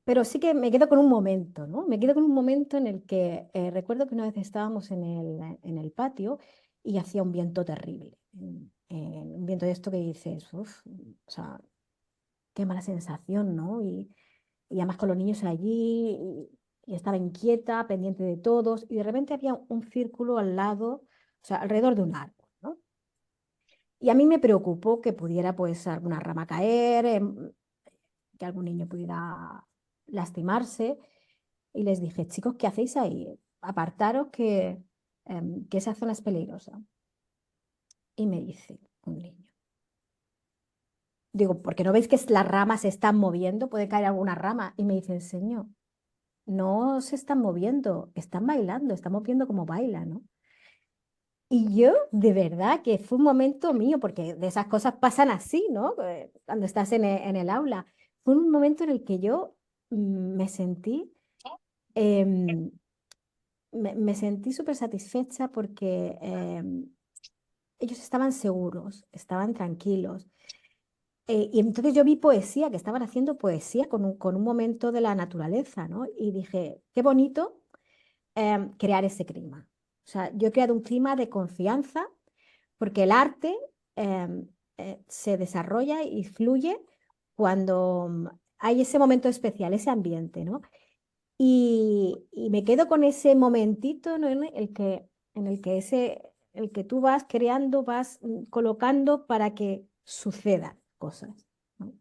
pero sí que me quedo con un momento, ¿no? Me quedo con un momento en el que recuerdo que una vez estábamos en el patio y hacía un viento terrible. Un viento de esto que dices, uff, o sea, qué mala sensación, ¿no? Y además con los niños allí y estaba inquieta, pendiente de todos y de repente había un círculo al lado, o sea, alrededor de un árbol, ¿no? Y a mí me preocupó que pudiera pues alguna rama caer, que algún niño pudiera lastimarse. Y les dije, chicos, ¿qué hacéis ahí? Apartaros que esa zona es peligrosa. Y me dice un niño, digo, ¿porque no veis que las ramas se están moviendo? Puede caer alguna rama. Y me dice, señor, no se están moviendo, están bailando, estamos viendo cómo bailan, ¿no? Y yo, de verdad, que fue un momento mío, porque de esas cosas pasan así, ¿no? Cuando estás en el aula. Fue un momento en el que yo me sentí, em, me sentí súper satisfecha porque ellos estaban seguros, estaban tranquilos. Y entonces yo vi poesía, que estaban haciendo poesía con un momento de la naturaleza, ¿no? Y dije, qué bonito crear ese clima. O sea, yo he creado un clima de confianza porque el arte se desarrolla y fluye cuando hay ese momento especial, ese ambiente, ¿no? Y me quedo con ese momentito, ¿no? El que tú vas creando, vas colocando para que sucedan cosas, ¿no?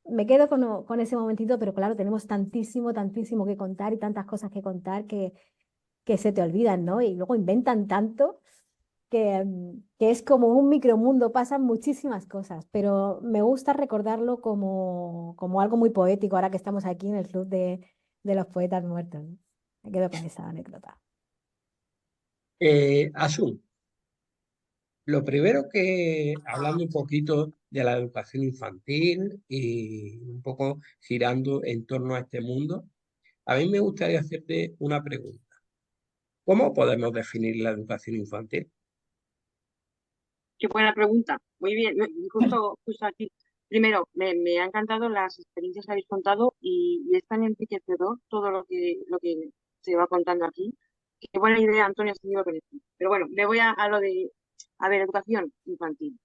Me quedo con ese momentito, pero claro, tenemos tantísimo, tantísimo que contar y tantas cosas que contar que se te olvidan, ¿no? Y luego inventan tanto que es como un micromundo, pasan muchísimas cosas, pero me gusta recordarlo como algo muy poético ahora que estamos aquí en el Club de los Poetas Muertos, ¿no? Me quedo con esa anécdota. Asun, lo primero que, hablando un poquito de la educación infantil y un poco girando en torno a este mundo, a mí me gustaría hacerte una pregunta. ¿Cómo podemos definir la educación infantil? Qué buena pregunta. Muy bien, justo aquí. Primero, me ha encantado las experiencias que habéis contado y es tan enriquecedor todo lo que se va contando aquí. Qué buena idea, Antonio, has tenido con esto. Pero bueno, me voy a lo de, a ver, educación infantil.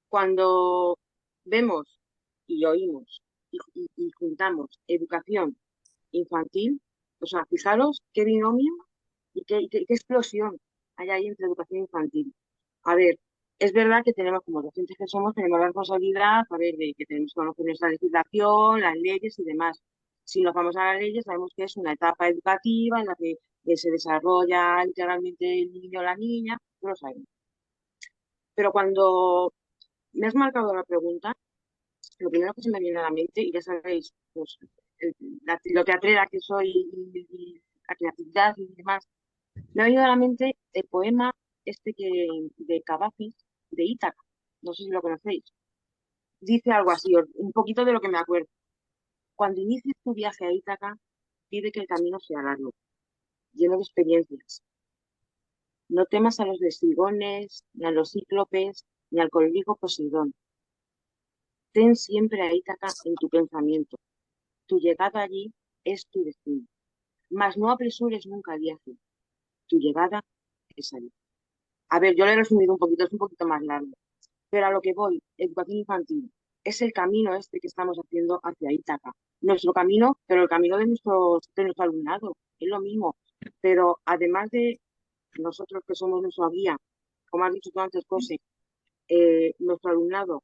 Cuando vemos y oímos y juntamos educación infantil, o sea, fijaros qué binomio y qué explosión hay ahí entre educación infantil. A ver, es verdad que tenemos, como docentes que somos, tenemos la responsabilidad, a ver, de que tenemos que conocer nuestra legislación, las leyes y demás. Si nos vamos a las leyes, sabemos que es una etapa educativa en la que se desarrolla integralmente el niño o la niña, no lo sabemos. Pero cuando me has marcado la pregunta, lo primero que se me viene a la mente, y ya sabéis, pues, lo teatrera que soy y la creatividad y demás, me ha venido a la mente el poema de Cavafis, de Ítaca, no sé si lo conocéis. Dice algo así, un poquito de lo que me acuerdo. Cuando inicies tu viaje a Ítaca, pide que el camino sea largo, lleno de experiencias. No temas a los lestigones, ni a los cíclopes, ni al colérico Poseidón. Ten siempre a Ítaca en tu pensamiento. Tu llegada allí es tu destino. Mas no apresures nunca el viaje. Tu llegada es allí. A ver, yo lo he resumido un poquito, es un poquito más largo. Pero a lo que voy, educación infantil, es el camino este que estamos haciendo hacia Ítaca. Nuestro camino, pero el camino de nuestro alumnado, es lo mismo. Pero además de nosotros que somos nuestra guía, como has dicho tú antes, José, nuestro alumnado,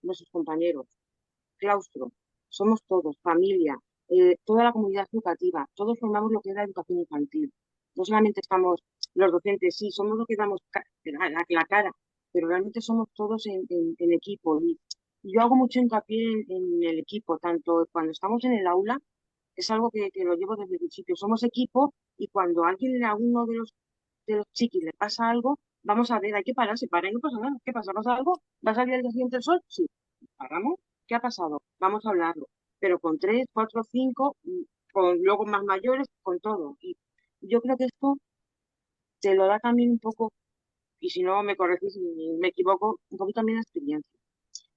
nuestros compañeros, claustro, somos todos, familia, toda la comunidad educativa, todos formamos lo que es la educación infantil. No solamente estamos los docentes, sí, somos los que damos la cara, pero realmente somos todos en equipo. Y yo hago mucho hincapié en el equipo, tanto cuando estamos en el aula, es algo que lo llevo desde el principio, somos equipo y cuando a alguien, a uno de los chiquis le pasa algo, vamos a ver, hay que pararse, para y no pasa nada. ¿Qué pasa? ¿Pasa algo? ¿Va a salir el día siguiente el sol? Sí. Paramos. ¿Qué ha pasado? Vamos a hablarlo. Pero con 3, 4, 5, con luego más mayores, con todo. Y yo creo que esto te lo da también un poco, y si no me corregís si me equivoco, un poquito también la experiencia.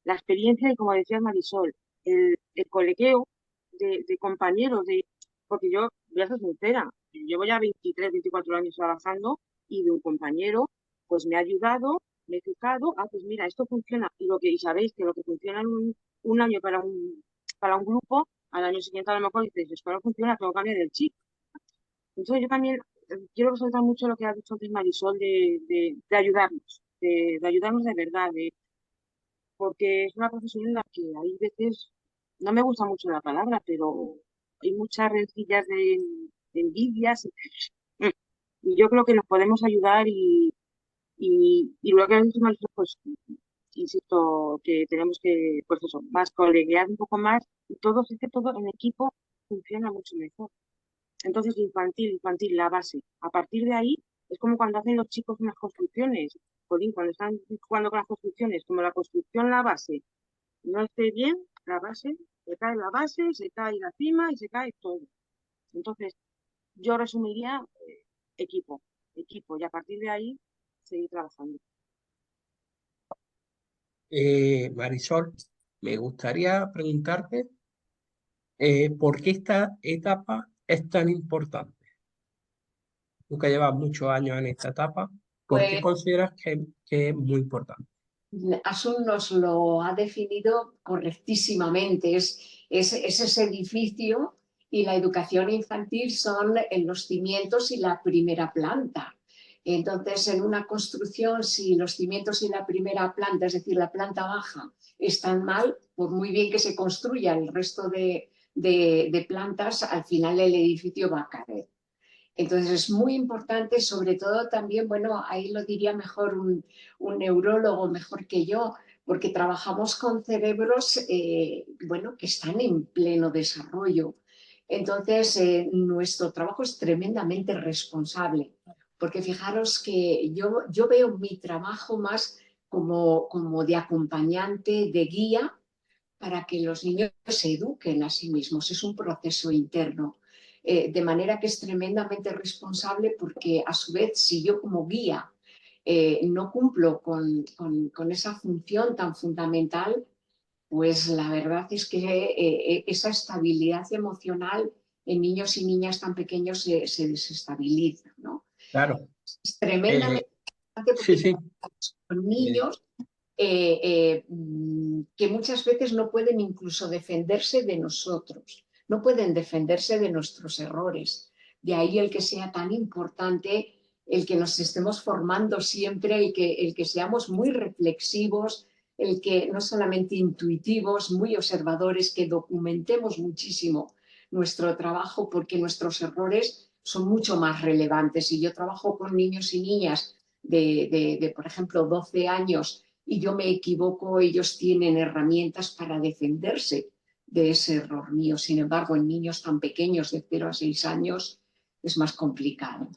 La experiencia y como decía Marisol, el colegueo de compañeros, porque yo voy a ser sincera, llevo ya 23, 24 años trabajando y de un compañero pues me ha ayudado, me he fijado, pues mira, esto funciona y sabéis que lo que funciona en un año para un grupo, al año siguiente a lo mejor dices, esto no funciona, tengo que cambiar el chip. Entonces yo también quiero resaltar mucho lo que ha dicho antes Marisol de ayudarnos, de ayudarnos de verdad, porque es una profesión en la que hay veces, no me gusta mucho la palabra, pero hay muchas rencillas de envidias y yo creo que nos podemos ayudar y lo que han dicho Marisol, pues insisto que tenemos que, pues eso, más colegiar un poco más y todo, es que todo en equipo funciona mucho mejor. Entonces, infantil, la base. A partir de ahí, es como cuando hacen los chicos unas construcciones. Jolín, cuando están jugando con las construcciones, como la construcción, la base no esté bien, la base, se cae la base, se cae la cima y se cae todo. Entonces, yo resumiría equipo, y a partir de ahí, seguir trabajando. Marisol, me gustaría preguntarte por qué esta etapa es tan importante. Tú que llevas muchos años en esta etapa, ¿por qué Pues consideras que es muy importante? Asun nos lo ha definido correctísimamente. Es ese edificio y la educación infantil son en los cimientos y la primera planta. Entonces, en una construcción, si los cimientos y la primera planta, es decir, la planta baja, están mal, por muy bien que se construya el resto de plantas, al final el edificio va a caer. Entonces es muy importante, sobre todo también, bueno, ahí lo diría mejor un neurólogo, mejor que yo, porque trabajamos con cerebros, bueno, que están en pleno desarrollo. Entonces, nuestro trabajo es tremendamente responsable, porque fijaros que yo veo mi trabajo más como de acompañante, de guía, para que los niños se eduquen a sí mismos. Es un proceso interno. De manera que es tremendamente responsable porque a su vez si yo como guía no cumplo con esa función tan fundamental, pues la verdad es que esa estabilidad emocional en niños y niñas tan pequeños se desestabiliza, ¿no? Claro, Es tremendamente importante sí, porque sí. con Eh, niños que muchas veces no pueden incluso defenderse de nosotros, no pueden defenderse de nuestros errores. De ahí el que sea tan importante el que nos estemos formando siempre, el que seamos muy reflexivos, el que no solamente intuitivos, muy observadores, que documentemos muchísimo nuestro trabajo, porque nuestros errores son mucho más relevantes. Si yo trabajo con niños y niñas por ejemplo, 12 años y yo me equivoco, ellos tienen herramientas para defenderse de ese error mío. Sin embargo, en niños tan pequeños, de 0 a 6 años, es más complicado.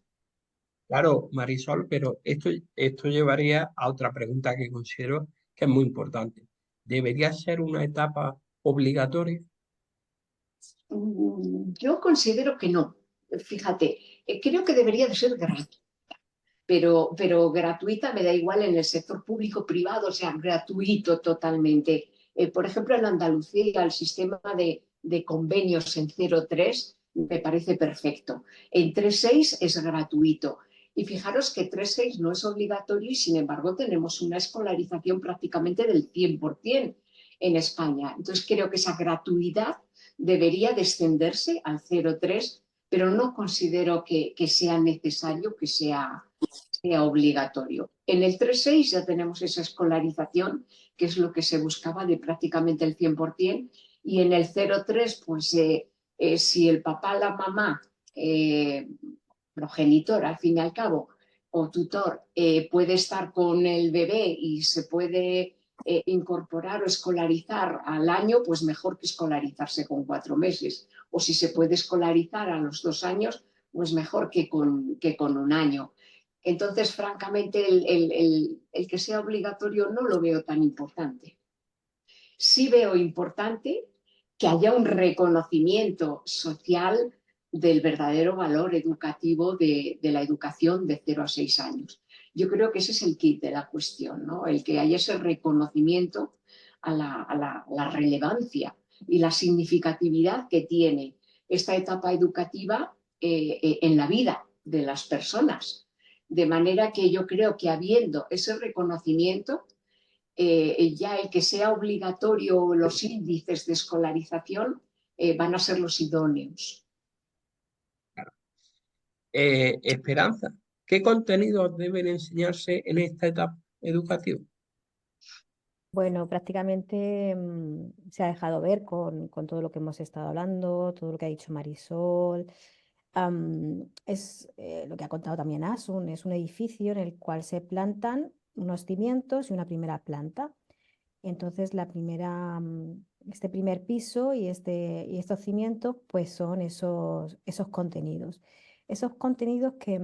Claro, Marisol, pero esto llevaría a otra pregunta que considero que es muy importante. ¿Debería ser una etapa obligatoria? Yo considero que no. Fíjate, creo que debería de ser gratuita, pero gratuita me da igual en el sector público, privado, o sea, gratuito totalmente. Por ejemplo, en Andalucía el sistema de convenios en 0,3 me parece perfecto. En 3,6 es gratuito. Y fijaros que 3,6 no es obligatorio y sin embargo tenemos una escolarización prácticamente del 100% en España. Entonces creo que esa gratuidad debería descenderse al 0,3, pero no considero que sea necesario que sea obligatorio. En el 3,6 ya tenemos esa escolarización, que es lo que se buscaba de prácticamente el 100%, y en el 0,3, pues si el papá, la mamá, progenitor al fin y al cabo, o tutor, puede estar con el bebé y se puede incorporar o escolarizar al año, pues mejor que escolarizarse con 4 meses. O si se puede escolarizar a los 2 años, pues mejor que con 1 año. Entonces, francamente, el que sea obligatorio no lo veo tan importante. Sí veo importante que haya un reconocimiento social del verdadero valor educativo de la educación de 0 a 6 años. Yo creo que ese es el kit de la cuestión, ¿no? El que haya ese reconocimiento a la relevancia y la significatividad que tiene esta etapa educativa en la vida de las personas. De manera que yo creo que habiendo ese reconocimiento, ya el que sea obligatorio los índices de escolarización van a ser los idóneos. Esperanza, ¿qué contenidos deben enseñarse en esta etapa educativa? Bueno, prácticamente se ha dejado ver con todo lo que hemos estado hablando, todo lo que ha dicho Marisol. Es lo que ha contado también Asun, es un edificio en el cual se plantan unos cimientos y una primera planta. Entonces, este primer piso y estos cimientos, pues son esos contenidos. Esos contenidos que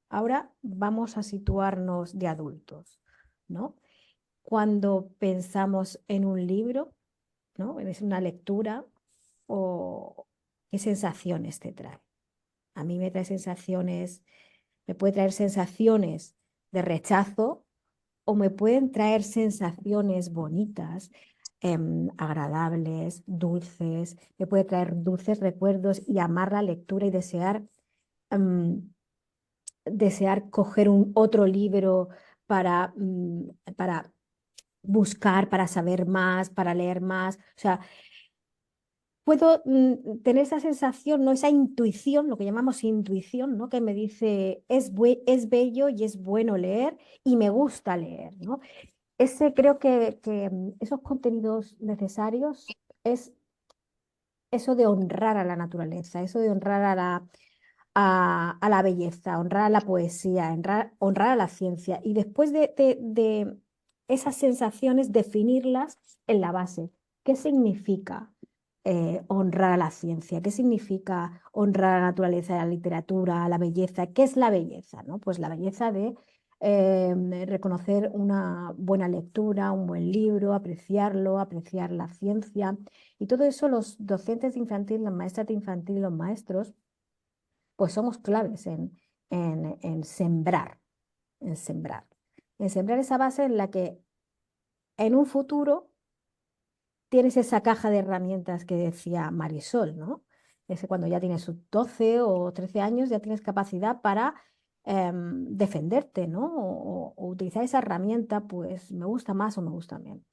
ahora vamos a situarnos de adultos, ¿no? Cuando pensamos en un libro, ¿no? Es una lectura, o qué sensaciones te trae. A mí me puede traer sensaciones de rechazo o me pueden traer sensaciones bonitas, agradables, dulces, me puede traer dulces recuerdos y amar la lectura y desear coger otro libro para buscar, para saber más, para leer más. O sea, puedo tener esa sensación, ¿no? Esa intuición, lo que llamamos intuición, ¿no? Que me dice, es bello y es bueno leer y me gusta leer, ¿no? Creo que esos contenidos necesarios es eso de honrar a la naturaleza, eso de honrar a la belleza, honrar a la poesía, honrar a la ciencia y después de esas sensaciones definirlas en la base. ¿Qué significa honrar a la ciencia? ¿Qué significa honrar a la naturaleza, a la literatura, a la belleza? ¿Qué es la belleza? ¿No? Pues la belleza de reconocer una buena lectura, un buen libro, apreciarlo, apreciar la ciencia. Y todo eso los docentes de infantil, las maestras de infantil y los maestros, pues somos claves en sembrar, en sembrar. En sembrar esa base en la que en un futuro tienes esa caja de herramientas que decía Marisol, ¿no? Cuando ya tienes sus 12 o 13 años ya tienes capacidad para defenderte, ¿no? O utilizar esa herramienta, pues me gusta más o me gusta menos.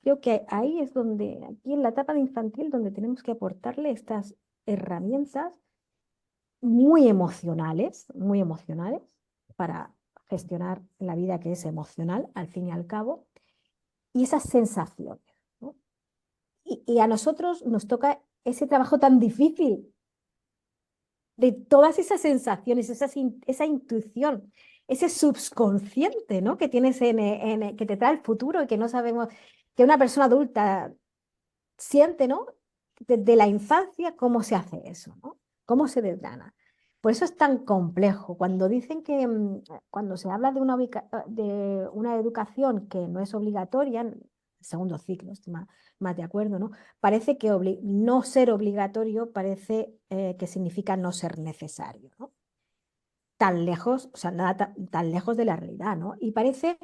Creo que ahí es donde, aquí en la etapa de infantil, donde tenemos que aportarle estas herramientas muy emocionales para gestionar la vida que es emocional, al fin y al cabo, y esas sensaciones, ¿no? Y a nosotros nos toca ese trabajo tan difícil de todas esas sensaciones, esa intuición, ese subconsciente, ¿no? Que tienes que te trae el futuro y que no sabemos, que una persona adulta siente, ¿no? Desde la infancia, cómo se hace eso, ¿no? Cómo se desgrana. Por eso es tan complejo. Cuando dicen que, cuando se habla de una educación que no es obligatoria, en segundo ciclo, estoy más de acuerdo, ¿no? Parece que no ser obligatorio parece que significa no ser necesario, ¿no? Tan lejos, o sea, nada tan lejos de la realidad, ¿no? Y parece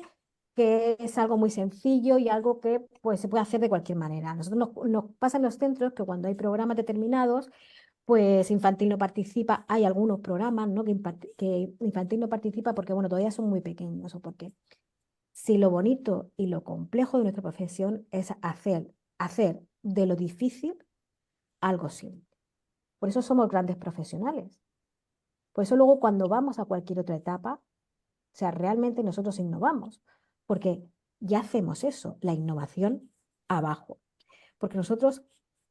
que es algo muy sencillo y algo que pues, se puede hacer de cualquier manera. A nosotros nos pasa en los centros que cuando hay programas determinados, pues infantil no participa. Hay algunos programas, ¿no? que infantil no participa porque, bueno, todavía son muy pequeños o porque si lo bonito y lo complejo de nuestra profesión es hacer de lo difícil algo simple. Por eso somos grandes profesionales. Por eso luego cuando vamos a cualquier otra etapa, o sea, realmente nosotros innovamos, porque ya hacemos eso, la innovación abajo. Porque nosotros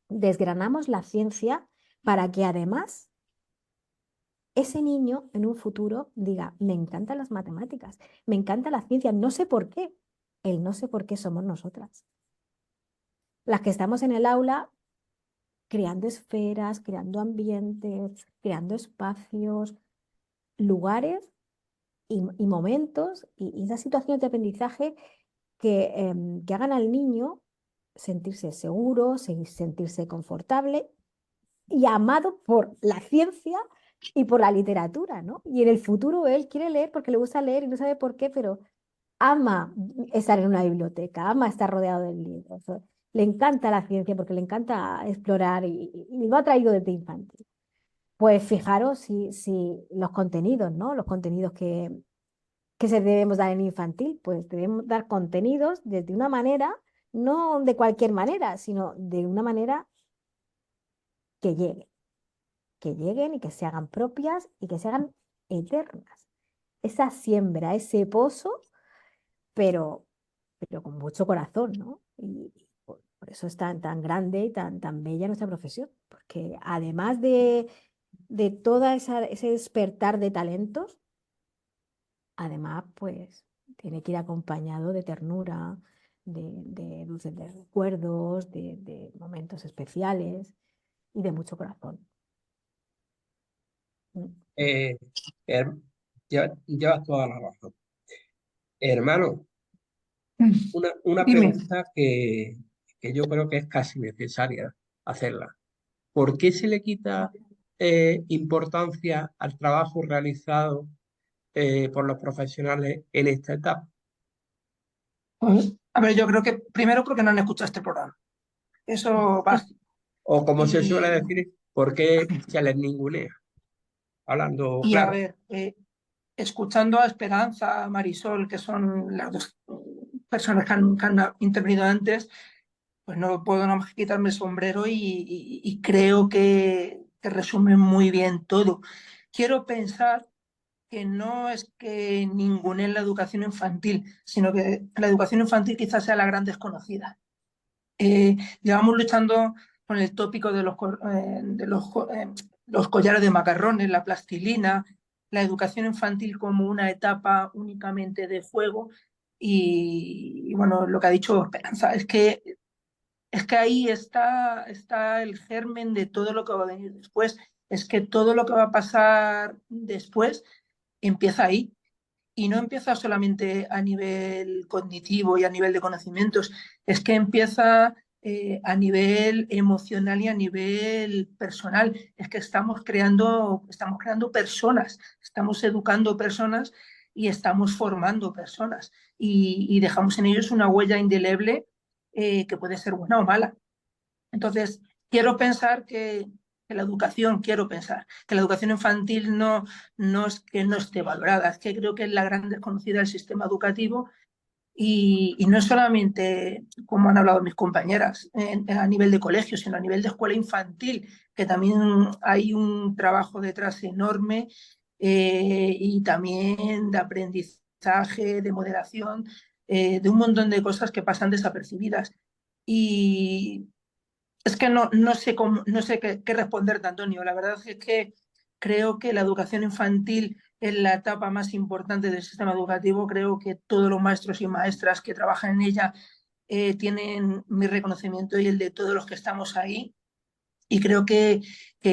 desgranamos la ciencia para que además ese niño en un futuro diga, me encantan las matemáticas, me encanta la ciencia, no sé por qué. El no sé por qué somos nosotras. Las que estamos en el aula creando esferas, creando ambientes, creando espacios, lugares y momentos y esas situaciones de aprendizaje que hagan al niño sentirse seguro, sentirse confortable y amado por la ciencia y por la literatura, ¿no? Y en el futuro él quiere leer porque le gusta leer y no sabe por qué, pero ama estar en una biblioteca, ama estar rodeado de libros. Le encanta la ciencia porque le encanta explorar y lo ha traído desde infantil. Pues fijaros si los contenidos, ¿no? Los contenidos que se debemos dar en infantil, pues debemos dar contenidos desde una manera, no de cualquier manera, sino de una manera que lleguen y que se hagan propias y que se hagan eternas. Esa siembra, ese pozo, pero con mucho corazón, ¿no? Y por eso es tan grande y tan bella nuestra profesión, porque además de toda ese despertar de talentos, además, pues tiene que ir acompañado de ternura, de dulces de recuerdos, de momentos especiales y de mucho corazón. Eh, her- llevas toda la razón. Hermano, una Dime. pregunta que yo creo que es casi necesaria hacerla. ¿Por qué se le quita importancia al trabajo realizado por los profesionales en esta etapa? Pues, a ver, yo creo que primero porque no han escuchado este programa. Eso básico. O como se suele Y, decir, ¿por qué se les ningunea? Hablando y a claro. ver, escuchando a Esperanza, a Marisol, que son las dos personas que han intervenido antes, pues no puedo nada más que quitarme el sombrero y creo que resume muy bien todo. Quiero pensar que no es que ningune la educación infantil, sino que la educación infantil quizás sea la gran desconocida. Llevamos luchando con el tópico de los collares de macarrones, la plastilina, la educación infantil como una etapa únicamente de juego. Y bueno, lo que ha dicho Esperanza es que ahí está el germen de todo lo que va a venir después. Es que todo lo que va a pasar después empieza ahí. Y no empieza solamente a nivel cognitivo y a nivel de conocimientos, es que empieza a nivel emocional y a nivel personal. Es que estamos creando personas, estamos educando personas y estamos formando personas. Y dejamos en ellos una huella indeleble que puede ser buena o mala. Entonces, quiero pensar que que la educación, quiero pensar, que la educación infantil no es que no esté valorada, es que creo que es la gran desconocida del sistema educativo y no es solamente, como han hablado mis compañeras, a nivel de colegio, sino a nivel de escuela infantil, que también hay un trabajo detrás enorme y también de aprendizaje, de moderación, de un montón de cosas que pasan desapercibidas. Y es que no sé no sé qué responderte, Antonio. La verdad es que creo que la educación infantil es la etapa más importante del sistema educativo. Creo que todos los maestros y maestras que trabajan en ella tienen mi reconocimiento y el de todos los que estamos ahí. Y creo que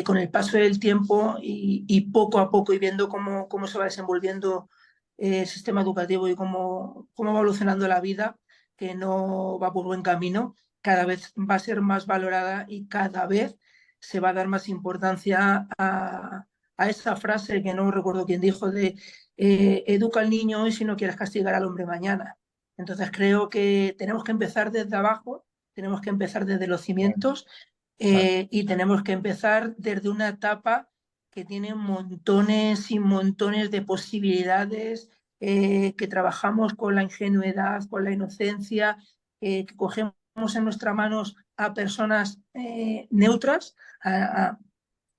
con el paso del tiempo y poco a poco y viendo cómo se va desenvolviendo el sistema educativo y cómo va evolucionando la vida, que no va por buen camino, cada vez va a ser más valorada y cada vez se va a dar más importancia a esa frase que no recuerdo quién dijo de educa al niño hoy si no quieres castigar al hombre mañana. Entonces creo que tenemos que empezar desde abajo, tenemos que empezar desde los cimientos y tenemos que empezar desde una etapa que tiene montones y montones de posibilidades, que trabajamos con la ingenuidad, con la inocencia, que cogemos en nuestras manos a personas neutras,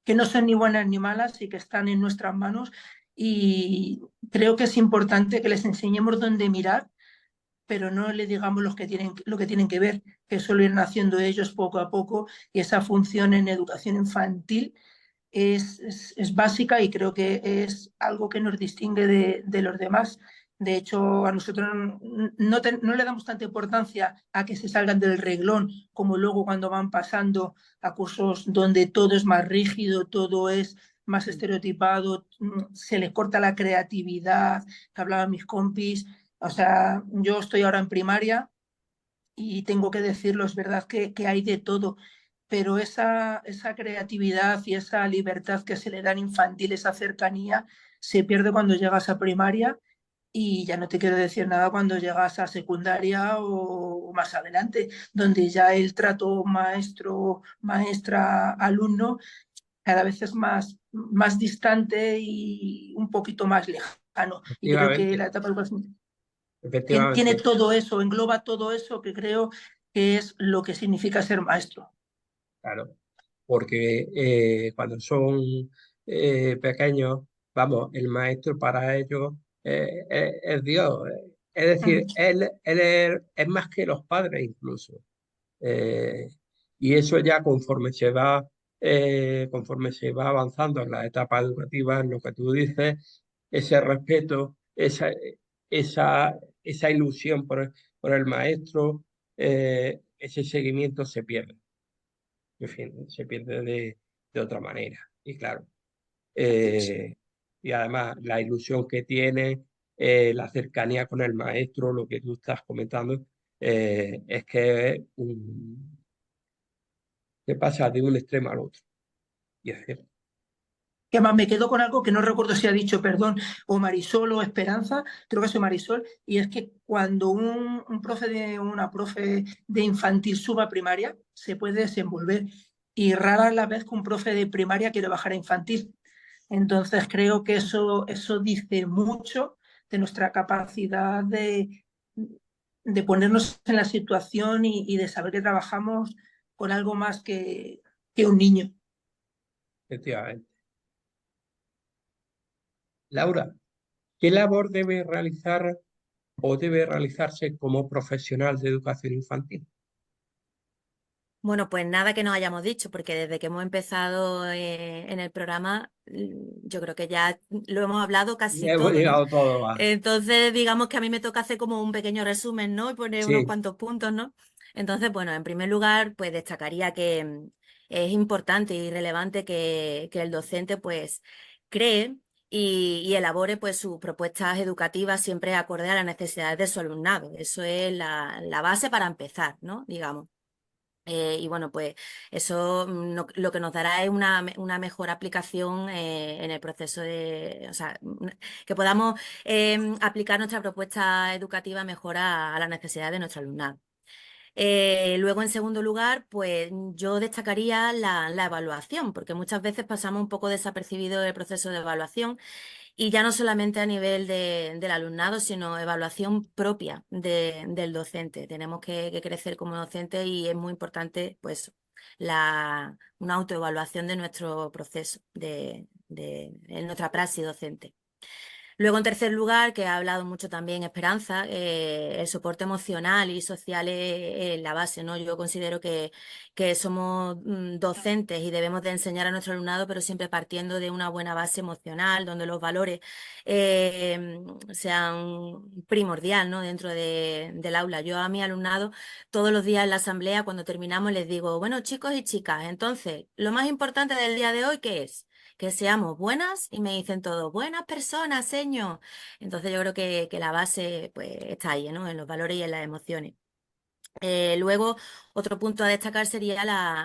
que no son ni buenas ni malas y que están en nuestras manos. Y creo que es importante que les enseñemos dónde mirar, pero no le digamos lo que tienen que ver, que eso lo irán haciendo ellos poco a poco, y esa función en educación infantil es básica y creo que es algo que nos distingue de los demás. De hecho, a nosotros no le damos tanta importancia a que se salgan del reglón como luego cuando van pasando a cursos donde todo es más rígido, todo es más estereotipado, se les corta la creatividad, que hablaban mis compis. O sea, yo estoy ahora en primaria y tengo que decirlo, es verdad que hay de todo, pero esa creatividad y esa libertad que se le da en infantil, esa cercanía, se pierde cuando llegas a primaria y ya no te quiero decir nada cuando llegas a secundaria o más adelante, donde ya el trato maestro, maestra, alumno cada vez es más distante y un poquito más lejano. Y creo que Efectivamente, la etapa educativa tiene efectivamente, todo eso, engloba todo eso que creo que es lo que significa ser maestro. claro, porque cuando son pequeños, vamos, el maestro para ellos es Dios. Es decir, es más que los padres incluso. Eh, y eso ya conforme se va avanzando en la etapa educativa, en lo que tú dices, ese respeto, esa ilusión por el maestro, ese seguimiento se pierde. En fin, se pierde de otra manera. Y claro, eh, y además la ilusión que tiene, la cercanía con el maestro, lo que tú estás comentando, es que es que pasa de un extremo al otro. Y es cierto. Que además me quedo con algo que no recuerdo si ha dicho, perdón, o Marisol o Esperanza, creo que soy Marisol, y es que cuando un profe una profe de infantil suba a primaria, se puede desenvolver. Y rara es la vez que un profe de primaria quiere bajar a infantil. Entonces creo que eso dice mucho de nuestra capacidad de ponernos en la situación y de saber que trabajamos con algo más que un niño. Efectivamente. Laura, ¿qué labor debe realizar o debe realizarse como profesional de educación infantil? Bueno, pues nada que no hayamos dicho, porque desde que hemos empezado en el programa, yo creo que ya lo hemos hablado casi Ya hemos todo, ¿no? llegado todo a... Entonces, digamos que a mí me toca hacer como un pequeño resumen, ¿no? Y poner unos Sí, cuantos puntos, ¿no? Entonces, bueno, en primer lugar, pues destacaría que es importante y relevante que el docente, pues, cree y elabore, pues, sus propuestas educativas siempre acorde a las necesidades de su alumnado. Eso es la base para empezar, ¿no? Digamos. Y bueno, pues eso lo que nos dará es una mejor aplicación en el proceso o sea, que podamos aplicar nuestra propuesta educativa mejor a las necesidades de nuestro alumnado. Luego, en segundo lugar, pues yo destacaría la evaluación, porque muchas veces pasamos un poco desapercibido el proceso de evaluación y ya no solamente a nivel del alumnado, sino evaluación propia del docente. Tenemos que crecer como docente y es muy importante pues una autoevaluación de nuestro proceso, en nuestra praxis docente. Luego, en tercer lugar, que ha hablado mucho también Esperanza, el soporte emocional y social es la base, ¿no? Yo considero que somos docentes y debemos de enseñar a nuestro alumnado, pero siempre partiendo de una buena base emocional, donde los valores sean primordial, ¿no? Dentro del aula. Yo a mi alumnado todos los días en la asamblea, cuando terminamos, les digo, bueno, chicos y chicas, entonces, lo más importante del día de hoy, ¿qué es? Que seamos buenas, y me dicen todos, buenas personas, señor. Entonces yo creo que la base pues está ahí, ¿no? En los valores y en las emociones. Luego, otro punto a destacar sería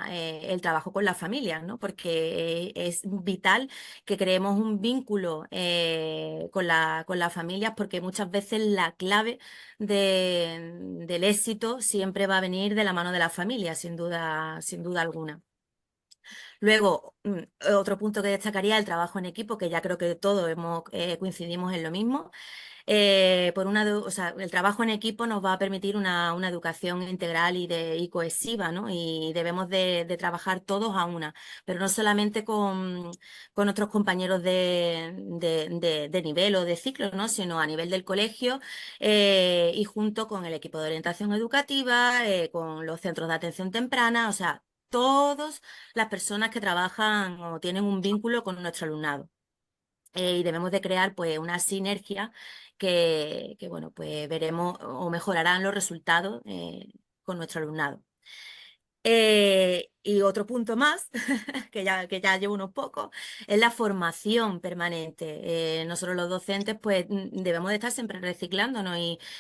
el trabajo con las familias, ¿no? Porque es vital que creemos un vínculo con las familias, porque muchas veces la clave del éxito siempre va a venir de la mano de la familia, sin duda alguna. Luego, otro punto que destacaría, el trabajo en equipo, que ya creo que todos coincidimos en lo mismo. O sea, el trabajo en equipo nos va a permitir una educación integral y cohesiva, ¿no? Y debemos de trabajar todos a una, pero no solamente con otros compañeros de nivel o de ciclo, ¿no? Sino a nivel del colegio y junto con el equipo de orientación educativa, con los centros de atención temprana, o sea, todas las personas que trabajan o tienen un vínculo con nuestro alumnado. Y debemos de crear pues una sinergia que bueno, pues veremos o mejorarán los resultados con nuestro alumnado. Y otro punto más, que ya llevo unos pocos, es la formación permanente. Nosotros los docentes pues debemos de estar siempre reciclándonos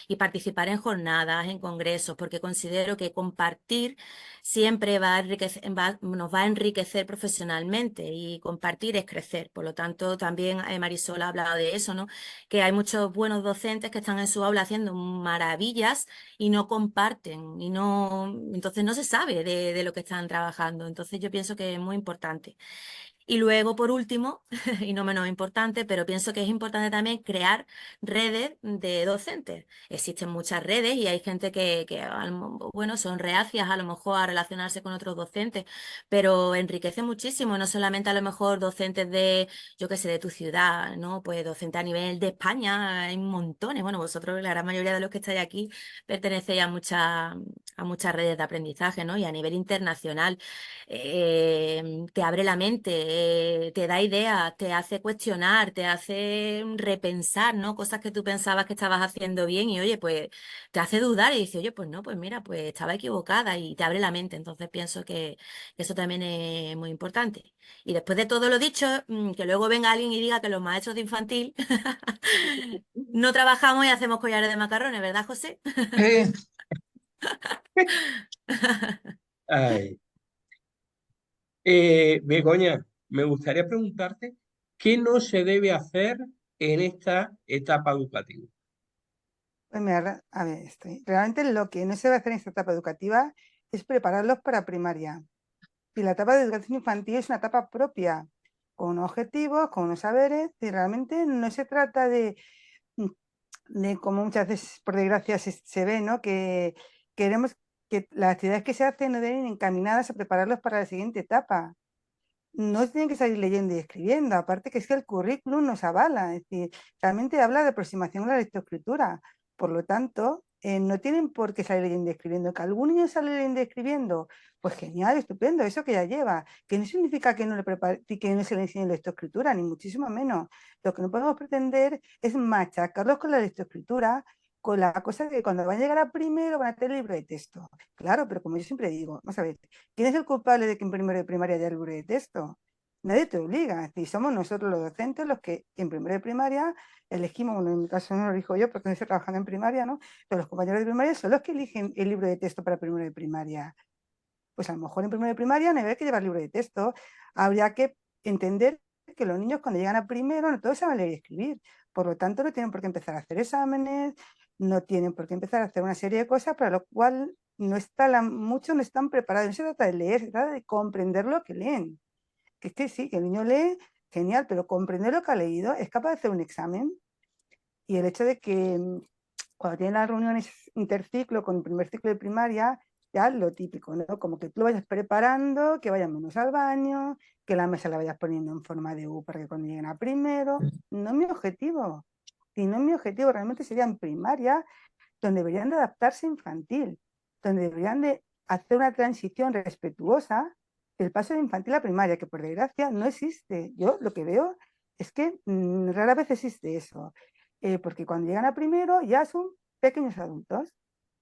y participar en jornadas, en congresos, porque considero que compartir siempre nos va a enriquecer profesionalmente, y compartir es crecer. Por lo tanto, también Marisol ha hablado de eso, ¿no? Que hay muchos buenos docentes que están en su aula haciendo maravillas y no comparten, entonces no se sabe de lo que están trabajando. Entonces yo pienso que es muy importante. Y luego, por último, y no menos importante, pero pienso que es importante también crear redes de docentes. Existen muchas redes y hay gente que bueno, son reacias a lo mejor a relacionarse con otros docentes, pero enriquece muchísimo, no solamente a lo mejor docentes de, yo qué sé, de tu ciudad, ¿no? Pues docentes a nivel de España, hay montones. Bueno, vosotros, la gran mayoría de los que estáis aquí, pertenecéis a muchas redes de aprendizaje, ¿no? Y a nivel internacional. Te abre la mente, te da ideas, te hace cuestionar, te hace repensar, ¿no? Cosas que tú pensabas que estabas haciendo bien y oye, pues te hace dudar y dices, oye, pues no, pues mira, pues estaba equivocada, y te abre la mente. Entonces pienso que eso también es muy importante. Y después de todo lo dicho, que luego venga alguien y diga que los maestros de infantil no trabajamos y hacemos collares de macarrones, ¿verdad, José? Ay. Begoña, me gustaría preguntarte qué no se debe hacer en esta etapa educativa. Pues mira, a ver, realmente lo que no se debe hacer en esta etapa educativa es prepararlos para primaria. Y la etapa de educación infantil es una etapa propia, con unos objetivos, con unos saberes, y realmente no se trata de como muchas veces, por desgracia, se ve, ¿no? Que queremos que las actividades que se hacen no deben encaminadas a prepararlos para la siguiente etapa. No tienen que salir leyendo y escribiendo, aparte que es que el currículum nos avala, es decir, realmente habla de aproximación a la lectoescritura. Por lo tanto, no tienen por qué salir leyendo y escribiendo. Que algún niño sale leyendo y escribiendo, pues genial, estupendo, eso que ya lleva. Que no significa que no que no se le enseñe lectoescritura, ni muchísimo menos. Lo que no podemos pretender es machacarlos con la lectoescritura, con la cosa de que cuando van a llegar a primero van a tener libro de texto. Claro, pero como yo siempre digo, vamos a ver, ¿quién es el culpable de que en primero de primaria haya libro de texto? Nadie te obliga, es decir, somos nosotros los docentes los que en primero de primaria elegimos, bueno, en mi caso no lo elijo yo porque no estoy trabajando en primaria, ¿no? Pero los compañeros de primaria son los que eligen el libro de texto para primero de primaria. Pues a lo mejor en primero de primaria no habría que llevar libro de texto, habría que entender que los niños cuando llegan a primero no todos saben leer y escribir, por lo tanto no tienen por qué empezar a hacer exámenes, no tienen por qué empezar a hacer una serie de cosas para lo cual muchos no están preparados. No se trata de leer, se trata de comprender lo que leen. Que es que sí, que el niño lee, genial, pero comprender lo que ha leído, es capaz de hacer un examen. Y el hecho de que cuando tienen las reuniones interciclo con el primer ciclo de primaria, ya lo típico, ¿no? Como que tú lo vayas preparando, que vayan menos al baño, que la mesa la vayas poniendo en forma de U para que cuando lleguen a primero. No es mi objetivo. Y no es mi objetivo, realmente sería en primaria, donde deberían de adaptarse a infantil, donde deberían de hacer una transición respetuosa del paso de infantil a primaria, que por desgracia no existe. Yo lo que veo es que rara vez existe eso, porque cuando llegan a primero ya son pequeños adultos.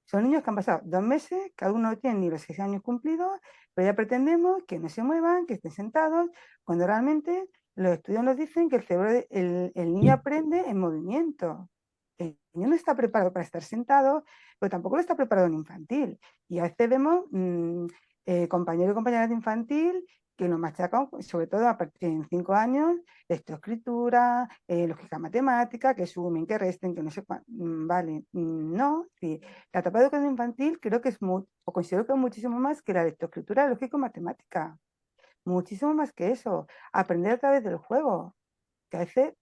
Son niños que han pasado 2 meses, cada uno no tiene ni los 6 años cumplidos, pero ya pretendemos que no se muevan, que estén sentados, cuando realmente los estudios nos dicen que el cerebro, el niño aprende en movimiento. El niño no está preparado para estar sentado, pero tampoco lo está preparado en infantil. Y a veces vemos compañeros y compañeras de infantil que lo machacan, sobre todo a partir de 5 años, lectoescritura, lógica matemática, que sumen, que resten, que no sé cuánto. Vale, no, sí. La etapa de educación infantil creo que es o considero que es muchísimo más que la lectoescritura lógico-matemática. Muchísimo más que eso. Aprender a través del juego, que a veces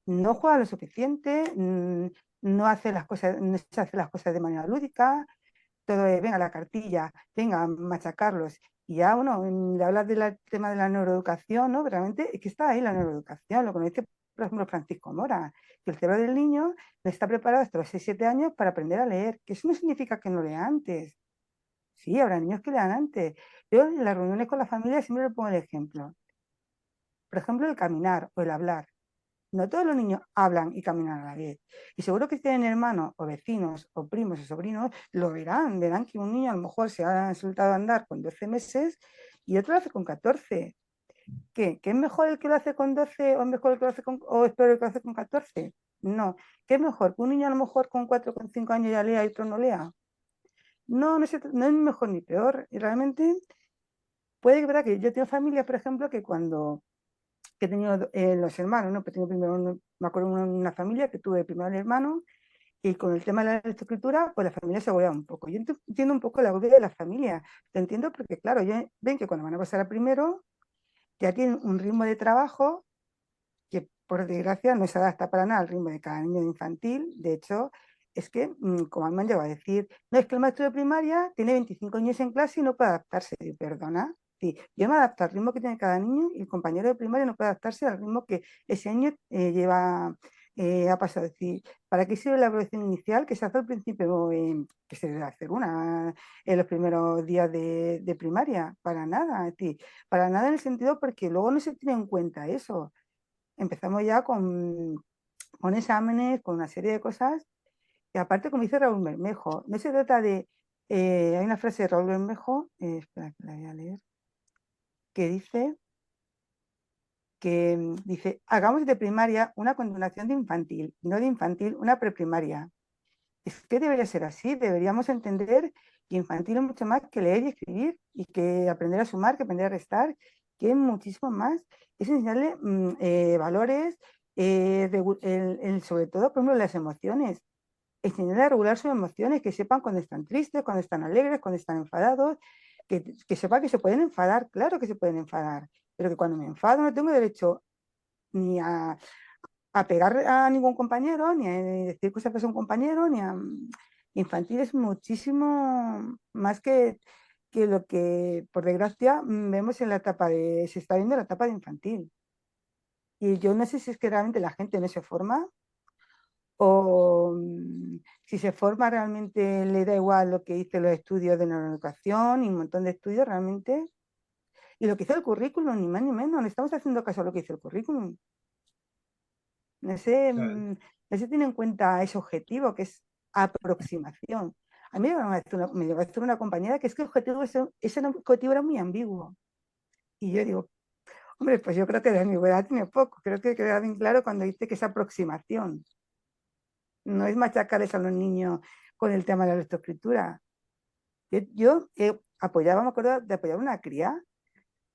no juega lo suficiente, no hace las cosas, no se hace las cosas de manera lúdica, todo es, venga, la cartilla, venga, machacarlos. Y ya uno, de hablar del tema de la neuroeducación, ¿no? Realmente es que está ahí la neuroeducación, lo que nos dice, por ejemplo, Francisco Mora, que el cerebro del niño no está preparado hasta los 6-7 años para aprender a leer, que eso no significa que no lea antes. Sí, habrá niños que lean antes. Yo en las reuniones con la familia siempre le pongo el ejemplo. Por ejemplo, el caminar o el hablar. No todos los niños hablan y caminan a la vez. Y seguro que si tienen hermanos o vecinos o primos o sobrinos, lo verán. Verán que un niño a lo mejor se ha soltado a andar con 12 meses y otro lo hace con 14. ¿Qué? ¿Que es mejor el que lo hace con 12 o es mejor el que lo hace o es peor el que lo hace con 14? No. ¿Qué es mejor? ¿Que un niño a lo mejor con 4 o con 5 años ya lea y otro no lea? No, no es ni mejor ni peor. Y realmente puede que, verdad, que yo tengo familias, por ejemplo, que cuando que he tenido los hermanos, ¿no? Pues tengo primero, me acuerdo de una familia que tuve primero el hermano y con el tema de la lectoescritura, pues la familia se agobia un poco. Yo entiendo un poco la agobio de la familia. Lo entiendo porque, claro, ven que cuando van a pasar a primero ya tienen un ritmo de trabajo que, por desgracia, no se adapta para nada al ritmo de cada niño de infantil. De hecho, es que, como me han llegado a decir, no, es que el maestro de primaria tiene 25 niños en clase y no puede adaptarse. Y perdona, sí, yo me adapto al ritmo que tiene cada niño y el compañero de primaria no puede adaptarse al ritmo que ese año ha pasado. Es decir, ¿para qué sirve la evaluación inicial que se hace al principio, que se debe hacer una en los primeros días de primaria? Para nada, es decir, para nada en el sentido porque luego no se tiene en cuenta eso. Empezamos ya con exámenes, con una serie de cosas. Y aparte, como dice Raúl Bermejo, no se trata de... hay una frase de Raúl Bermejo, espera que la voy a leer, que dice, hagamos de primaria una continuación de infantil, y no de infantil una preprimaria. Es que debería ser así, deberíamos entender que infantil es mucho más que leer y escribir, y que aprender a sumar, que aprender a restar, que es muchísimo más. Es enseñarle valores, sobre todo, por ejemplo, las emociones. Enseñarle a regular sus emociones, que sepan cuando están tristes, cuando están alegres, cuando están enfadados, que sepan que se pueden enfadar, claro que se pueden enfadar, pero que cuando me enfado no tengo derecho ni a pegar a ningún compañero, ni a decir cosas que son compañero, ni a... Infantil es muchísimo más que lo que, por desgracia, vemos en la etapa se está viendo en la etapa de infantil. Y yo no sé si es que realmente la gente no se forma o si se forma realmente le da igual lo que dice los estudios de neuroeducación y un montón de estudios realmente. Y lo que dice el currículum, ni más ni menos, no estamos haciendo caso a lo que dice el currículum. No se tiene en cuenta ese objetivo, que es aproximación. A mí me llegó a decir una compañera que es que el objetivo, ese objetivo era muy ambiguo. Y yo digo, hombre, pues yo creo que de ambigüedad tiene poco. Creo que queda bien claro cuando dice que es aproximación. No es machacarles a los niños con el tema de la lectoescritura. Yo apoyaba, me acuerdo de apoyar una cría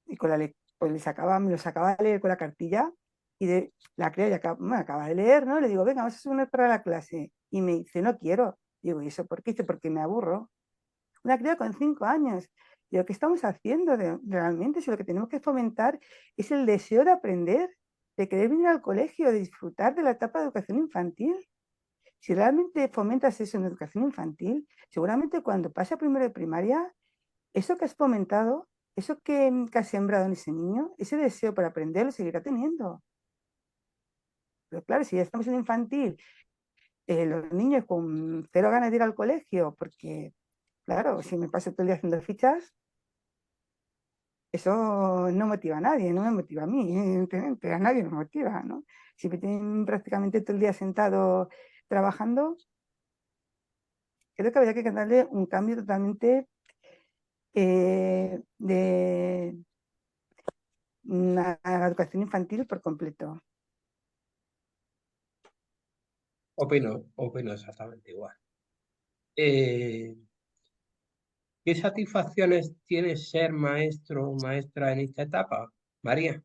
y con pues me lo sacaba a leer con la cartilla y la cría ya acaba de leer, ¿no? Le digo, venga, vamos a hacer una para la clase. Y me dice, no quiero. Digo, ¿y eso por qué? Dice, porque me aburro. una cría con 5 años. ¿Y lo que estamos haciendo realmente? Si lo que tenemos que fomentar es el deseo de aprender, de querer venir al colegio, de disfrutar de la etapa de educación infantil. Si realmente fomentas eso en educación infantil, seguramente cuando pase a primero de primaria, eso que has fomentado, eso que has sembrado en ese niño, ese deseo por aprender lo seguirá teniendo. Pero claro, si ya estamos en infantil, los niños con 0 ganas de ir al colegio, porque, claro, si me paso todo el día haciendo fichas, eso no motiva a nadie, no me motiva a mí, evidentemente, a nadie me motiva, ¿no? Si me tienen prácticamente todo el día sentado trabajando, creo que habría que darle un cambio totalmente de la educación infantil por completo. Opino exactamente igual. ¿Qué satisfacciones tiene ser maestro o maestra en esta etapa, María?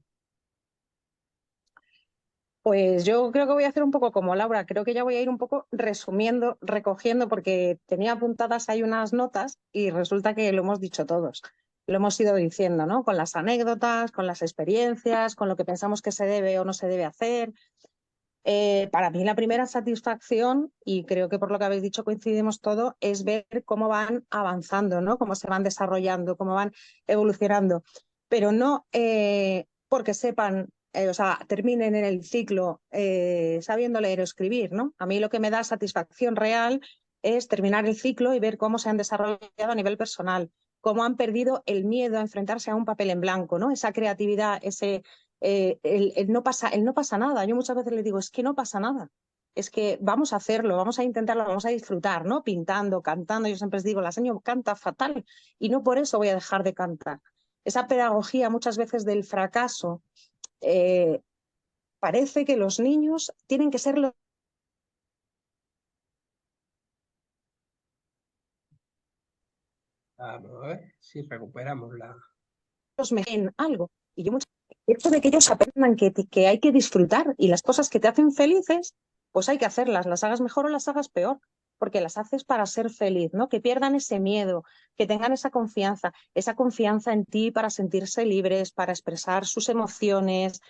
Pues yo creo que voy a hacer un poco como Laura, creo que ya voy a ir un poco resumiendo, recogiendo, porque tenía apuntadas ahí unas notas y resulta que lo hemos dicho todos. Lo hemos ido diciendo, ¿no? Con las anécdotas, con las experiencias, con lo que pensamos que se debe o no se debe hacer. Para mí la primera satisfacción, y creo que por lo que habéis dicho coincidimos todo, es ver cómo van avanzando, ¿no? Cómo se van desarrollando, cómo van evolucionando. Pero no porque sepan, o sea, terminen en el ciclo sabiendo leer o escribir, ¿no? A mí lo que me da satisfacción real es terminar el ciclo y ver cómo se han desarrollado a nivel personal, cómo han perdido el miedo a enfrentarse a un papel en blanco, ¿no? Esa creatividad, ese el no pasa nada. Yo muchas veces les digo, es que no pasa nada. Es que vamos a hacerlo, vamos a intentarlo, vamos a disfrutar, ¿no? Pintando, cantando. Yo siempre les digo, la señora canta fatal y no por eso voy a dejar de cantar. Esa pedagogía muchas veces del fracaso, parece que los niños tienen que ser los Vamos a ver si recuperamos la... en algo. Y yo el hecho de que ellos aprendan que hay que disfrutar y las cosas que te hacen felices, pues hay que hacerlas, las hagas mejor o las hagas peor, porque las haces para ser feliz, ¿no? Que pierdan ese miedo, que tengan esa confianza en ti para sentirse libres, para expresar sus emociones,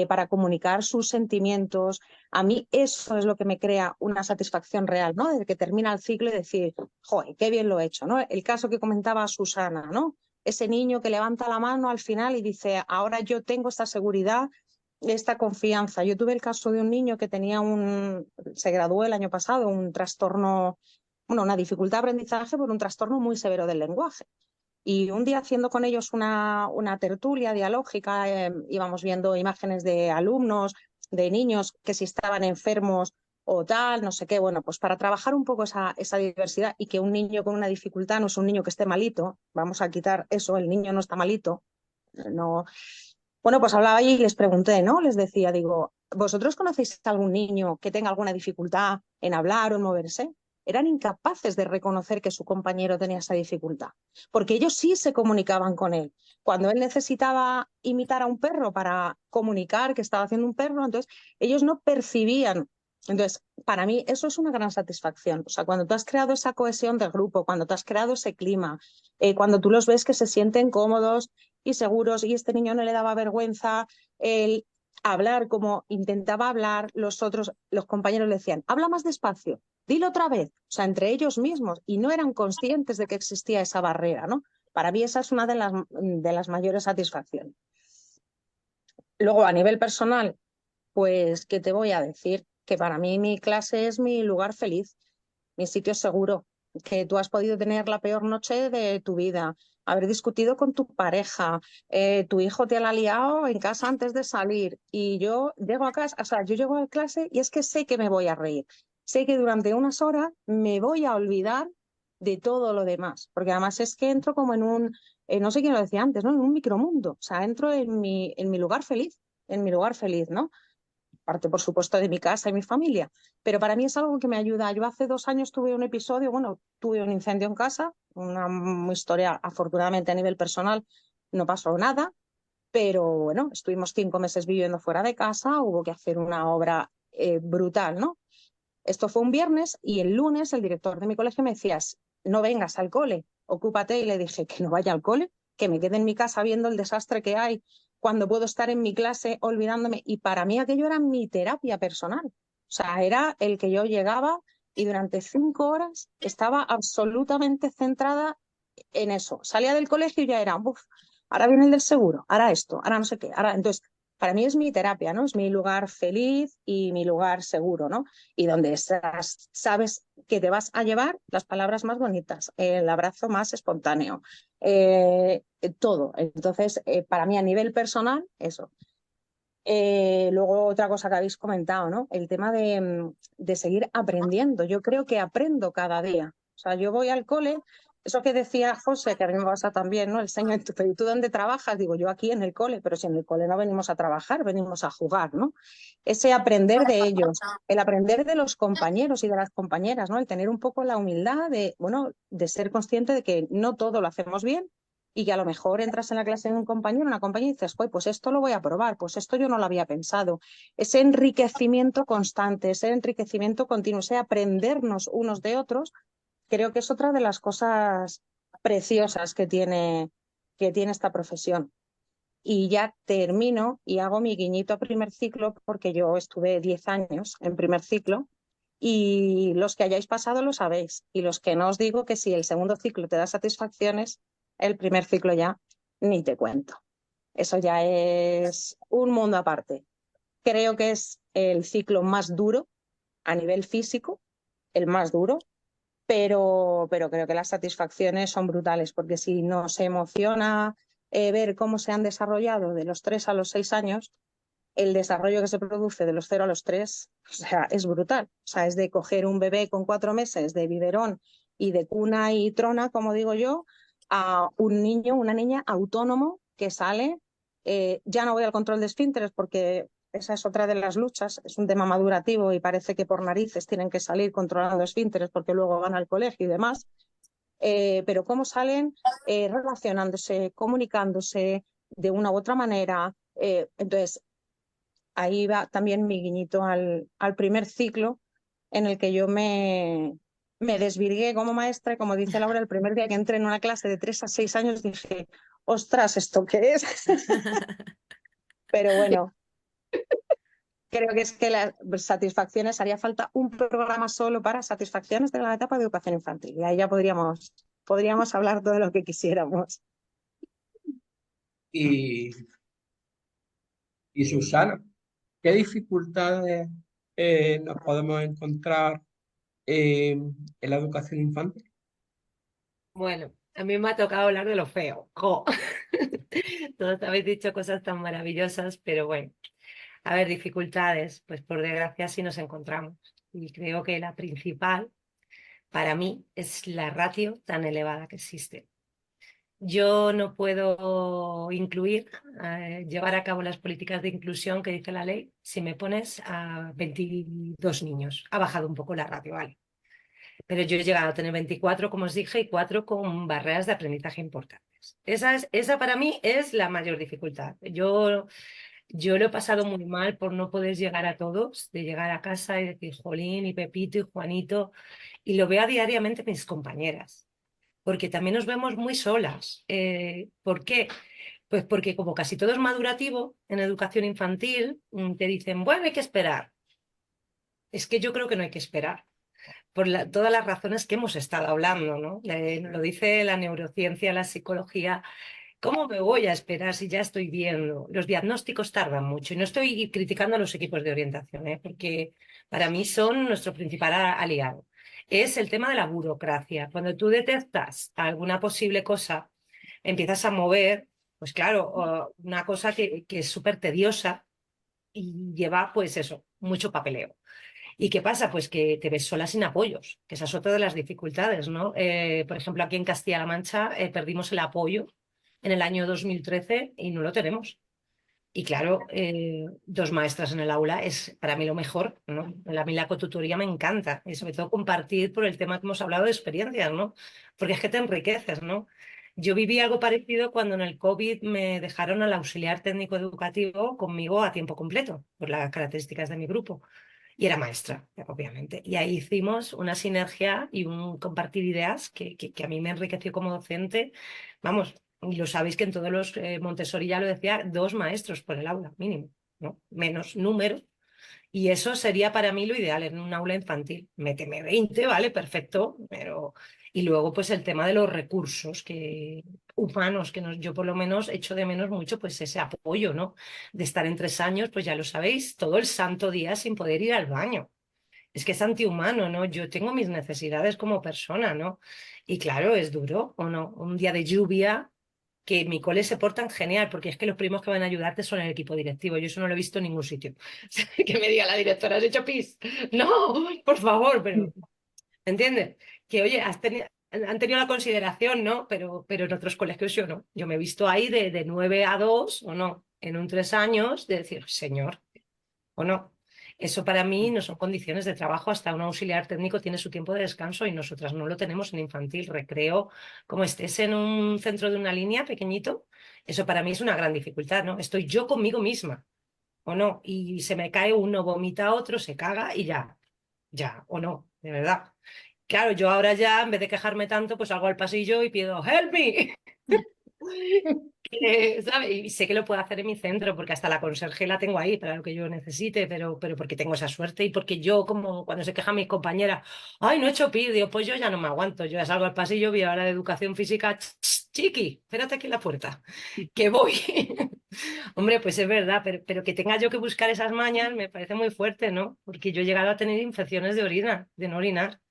para comunicar sus sentimientos. A mí eso es lo que me crea una satisfacción real, ¿no? Desde que termina el ciclo y decir, joder, qué bien lo he hecho, ¿no? El caso que comentaba Susana, ¿no? Ese niño que levanta la mano al final y dice, ahora yo tengo esta seguridad, esta confianza. Yo tuve el caso de un niño que tenía se graduó el año pasado, un trastorno, bueno, una dificultad de aprendizaje por un trastorno muy severo del lenguaje. Y un día haciendo con ellos una tertulia dialógica, íbamos viendo imágenes de alumnos, de niños que si estaban enfermos o tal, no sé qué, bueno, pues para trabajar un poco esa diversidad y que un niño con una dificultad no es un niño que esté malito, vamos a quitar eso, el niño no está malito, no. Bueno, pues hablaba y les pregunté, ¿no? Les decía, digo, ¿vosotros conocéis a algún niño que tenga alguna dificultad en hablar o en moverse? Eran incapaces de reconocer que su compañero tenía esa dificultad, porque ellos sí se comunicaban con él. Cuando él necesitaba imitar a un perro para comunicar que estaba haciendo un perro, entonces ellos no percibían. Entonces, para mí eso es una gran satisfacción. O sea, cuando tú has creado esa cohesión del grupo, cuando tú has creado ese clima, cuando tú los ves que se sienten cómodos y seguros y este niño no le daba vergüenza el hablar como intentaba hablar, los compañeros le decían, habla más despacio, dilo otra vez, o sea, entre ellos mismos, y no eran conscientes de que existía esa barrera, ¿no? Para mí esa es una de las mayores satisfacciones. Luego, a nivel personal, pues, ¿qué te voy a decir? Que para mí mi clase es mi lugar feliz, mi sitio seguro, que tú has podido tener la peor noche de tu vida, haber discutido con tu pareja, tu hijo te la ha liado en casa antes de salir y yo llego a casa, o sea, yo llego a clase y es que sé que me voy a reír, sé que durante unas horas me voy a olvidar de todo lo demás, porque además es que entro como en no sé quién lo decía antes, ¿no? En un micromundo, o sea, entro en mi lugar feliz, ¿no? Parte, por supuesto, de mi casa y mi familia, pero para mí es algo que me ayuda. Yo hace 2 años tuve un episodio, bueno, tuve un incendio en casa, una historia, afortunadamente a nivel personal no pasó nada, pero bueno, estuvimos 5 meses viviendo fuera de casa, hubo que hacer una obra brutal, ¿no? Esto fue un viernes y el lunes el director de mi colegio me decía, no vengas al cole, ocúpate, y le dije que no vaya al cole, que me quede en mi casa viendo el desastre que hay cuando puedo estar en mi clase olvidándome. Y para mí aquello era mi terapia personal. O sea, era el que yo llegaba y durante 5 horas estaba absolutamente centrada en eso. Salía del colegio y ya era, uff, ahora viene el del seguro, ahora esto, ahora no sé qué. Ahora... Entonces, para mí es mi terapia, ¿no? Es mi lugar feliz y mi lugar seguro, ¿no? Y donde sabes que te vas a llevar las palabras más bonitas, el abrazo más espontáneo, todo. Entonces, para mí a nivel personal, eso. Luego otra cosa que habéis comentado, ¿no? El tema de seguir aprendiendo. Yo creo que aprendo cada día. O sea, yo voy al cole, eso que decía José, que a mí me pasa también, ¿no? El señor, pero ¿tú dónde trabajas? Digo, yo aquí en el cole, pero si en el cole no venimos a trabajar, venimos a jugar, ¿no? Ese aprender de ellos, el aprender de los compañeros y de las compañeras, ¿no? El tener un poco la humildad de, bueno, de ser consciente de que no todo lo hacemos bien, y que a lo mejor entras en la clase de un compañero, una compañera, y dices, pues esto lo voy a probar, pues esto yo no lo había pensado. Ese enriquecimiento constante, ese enriquecimiento continuo, ese aprendernos unos de otros, creo que es otra de las cosas preciosas que tiene esta profesión. Y ya termino y hago mi guiñito a primer ciclo, porque yo estuve 10 años en primer ciclo, y los que hayáis pasado lo sabéis. Y los que no, os digo que si el segundo ciclo te da satisfacciones, el primer ciclo ya ni te cuento. Eso ya es un mundo aparte. Creo que es el ciclo más duro a nivel físico, el más duro, pero creo que las satisfacciones son brutales, porque si nos emociona ver cómo se han desarrollado de los 3 a los 6 años, el desarrollo que se produce de los 0 a los 3, o sea, es brutal. O sea, es de coger un bebé con 4 meses de biberón y de cuna y trona, como digo yo, a un niño, una niña autónomo que sale. Ya no voy al control de esfínteres porque esa es otra de las luchas, es un tema madurativo y parece que por narices tienen que salir controlando esfínteres porque luego van al colegio y demás. Pero cómo salen relacionándose, comunicándose de una u otra manera. Entonces, ahí va también mi guiñito al primer ciclo en el que yo me desvirgué como maestra y, como dice Laura, el primer día que entré en una clase de 3 a 6 años dije, ostras, ¿esto qué es? Pero bueno, creo que es que las satisfacciones, haría falta un programa solo para satisfacciones de la etapa de educación infantil, y ahí ya podríamos hablar todo lo que quisiéramos. Y Susana, ¿qué dificultades nos podemos encontrar en la educación infantil? Bueno, a mí me ha tocado hablar de lo feo. ¡Jo! Todos habéis dicho cosas tan maravillosas, pero bueno, a ver, dificultades, pues por desgracia sí nos encontramos. Y creo que la principal para mí es la ratio tan elevada que existe. Yo no puedo incluir, llevar a cabo las políticas de inclusión que dice la ley si me pones a 22 niños. Ha bajado un poco la ratio, ¿vale? Pero yo he llegado a tener 24, como os dije, y 4 con barreras de aprendizaje importantes. Esa para mí es la mayor dificultad. Yo lo he pasado muy mal por no poder llegar a todos, de llegar a casa y decir Jolín y Pepito y Juanito, y lo veo diariamente mis compañeras, porque también nos vemos muy solas. ¿Por qué? Pues porque como casi todo es madurativo en educación infantil, te dicen, bueno, hay que esperar. Es que yo creo que no hay que esperar por todas las razones que hemos estado hablando, ¿no? Lo dice la neurociencia, la psicología. ¿Cómo me voy a esperar si ya estoy viendo? Los diagnósticos tardan mucho y no estoy criticando a los equipos de orientación, porque para mí son nuestro principal aliado. Es el tema de la burocracia. Cuando tú detectas alguna posible cosa, empiezas a mover, pues claro, una cosa que es súper tediosa y lleva, pues eso, mucho papeleo. ¿Y qué pasa? Pues que te ves sola sin apoyos, que esa es otra de las dificultades, ¿no? Por ejemplo, aquí en Castilla-La Mancha perdimos el apoyo en el año 2013 y no lo tenemos. Y claro, 2 maestras en el aula es para mí lo mejor, ¿no? A mí la cotutoría me encanta y sobre todo compartir por el tema que hemos hablado de experiencias, ¿no? Porque es que te enriqueces, ¿no? Yo viví algo parecido cuando en el COVID me dejaron al auxiliar técnico educativo conmigo a tiempo completo, por las características de mi grupo. y era maestra, obviamente. Y ahí hicimos una sinergia y un compartir ideas que a mí me enriqueció como docente. Vamos, y lo sabéis que en todos los Montessori ya lo decía, 2 maestros por el aula, mínimo, ¿no? Menos número. Y eso sería para mí lo ideal en un aula infantil. Méteme 20, vale, perfecto, pero... Y luego pues el tema de los recursos humanos, yo por lo menos echo de menos mucho pues ese apoyo, ¿no? De estar en 3 años, pues ya lo sabéis, todo el santo día sin poder ir al baño. Es que es antihumano, ¿no? Yo tengo mis necesidades como persona, ¿no? Y claro, es duro, ¿o no? Un día de lluvia que en mi cole se portan genial, porque es que los primos que van a ayudarte son el equipo directivo. Yo eso no lo he visto en ningún sitio. Que me diga la directora, ¿has hecho pis? No, por favor, pero ¿entiendes? Que oye, han tenido la consideración, ¿no? Pero en otros colegios yo no. Yo me he visto ahí de 9 a 2 o no, en un 3 años, de decir, señor, o no. Eso para mí no son condiciones de trabajo. Hasta un auxiliar técnico tiene su tiempo de descanso y nosotras no lo tenemos en infantil. Recreo, como estés en un centro de una línea pequeñito, eso para mí es una gran dificultad, ¿no? Estoy yo conmigo misma, ¿o no? Y se me cae uno, vomita otro, se caga y ya, ¿o no? De verdad. Claro, yo ahora ya, en vez de quejarme tanto, pues salgo al pasillo y pido, ¡help me! ¿Sabe? Y sé que lo puedo hacer en mi centro porque hasta la conserje la tengo ahí para lo que yo necesite, pero porque tengo esa suerte y porque yo, como cuando se queja mi compañera, ay, no he hecho pis, digo, pues yo ya no me aguanto, yo ya salgo al pasillo, voy a la de educación física, chiqui, espérate aquí en la puerta, que voy. Hombre, pues es verdad, pero que tenga yo que buscar esas mañas me parece muy fuerte, ¿no? Porque yo he llegado a tener infecciones de orina, de no orinar.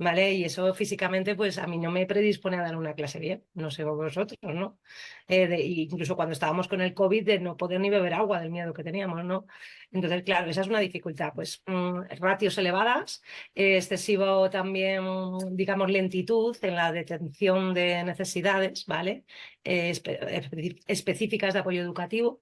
¿Vale? Y eso físicamente, pues a mí no me predispone a dar una clase bien, no sé vosotros, ¿no? Incluso cuando estábamos con el COVID, de no poder ni beber agua del miedo que teníamos, ¿no? Entonces, claro, esa es una dificultad, pues ratios elevadas, excesivo también, digamos, lentitud en la detención de necesidades, ¿vale? Específicas de apoyo educativo.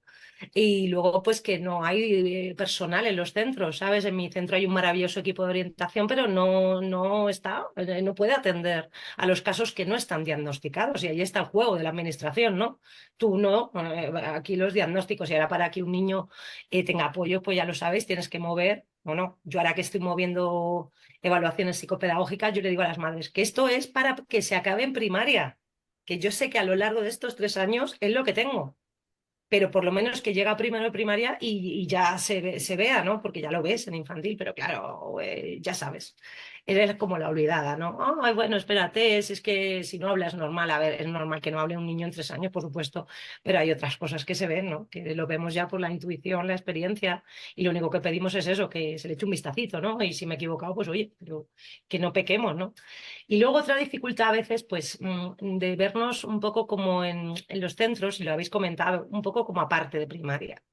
Y luego, pues que no hay personal en los centros, ¿sabes? En mi centro hay un maravilloso equipo de orientación, pero no puede atender a los casos que no están diagnosticados. Y ahí está el juego de la administración, ¿no? Tú no, aquí los diagnósticos, y ahora para que un niño tenga apoyo, pues ya lo sabéis, tienes que mover, o no. Yo ahora que estoy moviendo evaluaciones psicopedagógicas, yo le digo a las madres que esto es para que se acabe en primaria, que yo sé que a lo largo de estos 3 años es lo que tengo, pero por lo menos que llega primero de primaria y ya se vea, ¿no? Porque ya lo ves en infantil, pero claro, ya sabes, eres como la olvidada, ¿no? Ay, bueno, espérate, es que si no hablas normal, a ver, es normal que no hable un niño en 3 años, por supuesto, pero hay otras cosas que se ven, ¿no? Que lo vemos ya por la intuición, la experiencia, y lo único que pedimos es eso, que se le eche un vistacito, ¿no? Y si me he equivocado, pues oye, pero que no pequemos, ¿no? Y luego otra dificultad a veces, pues, de vernos un poco como en los centros, y lo habéis comentado, un poco como aparte de primaria.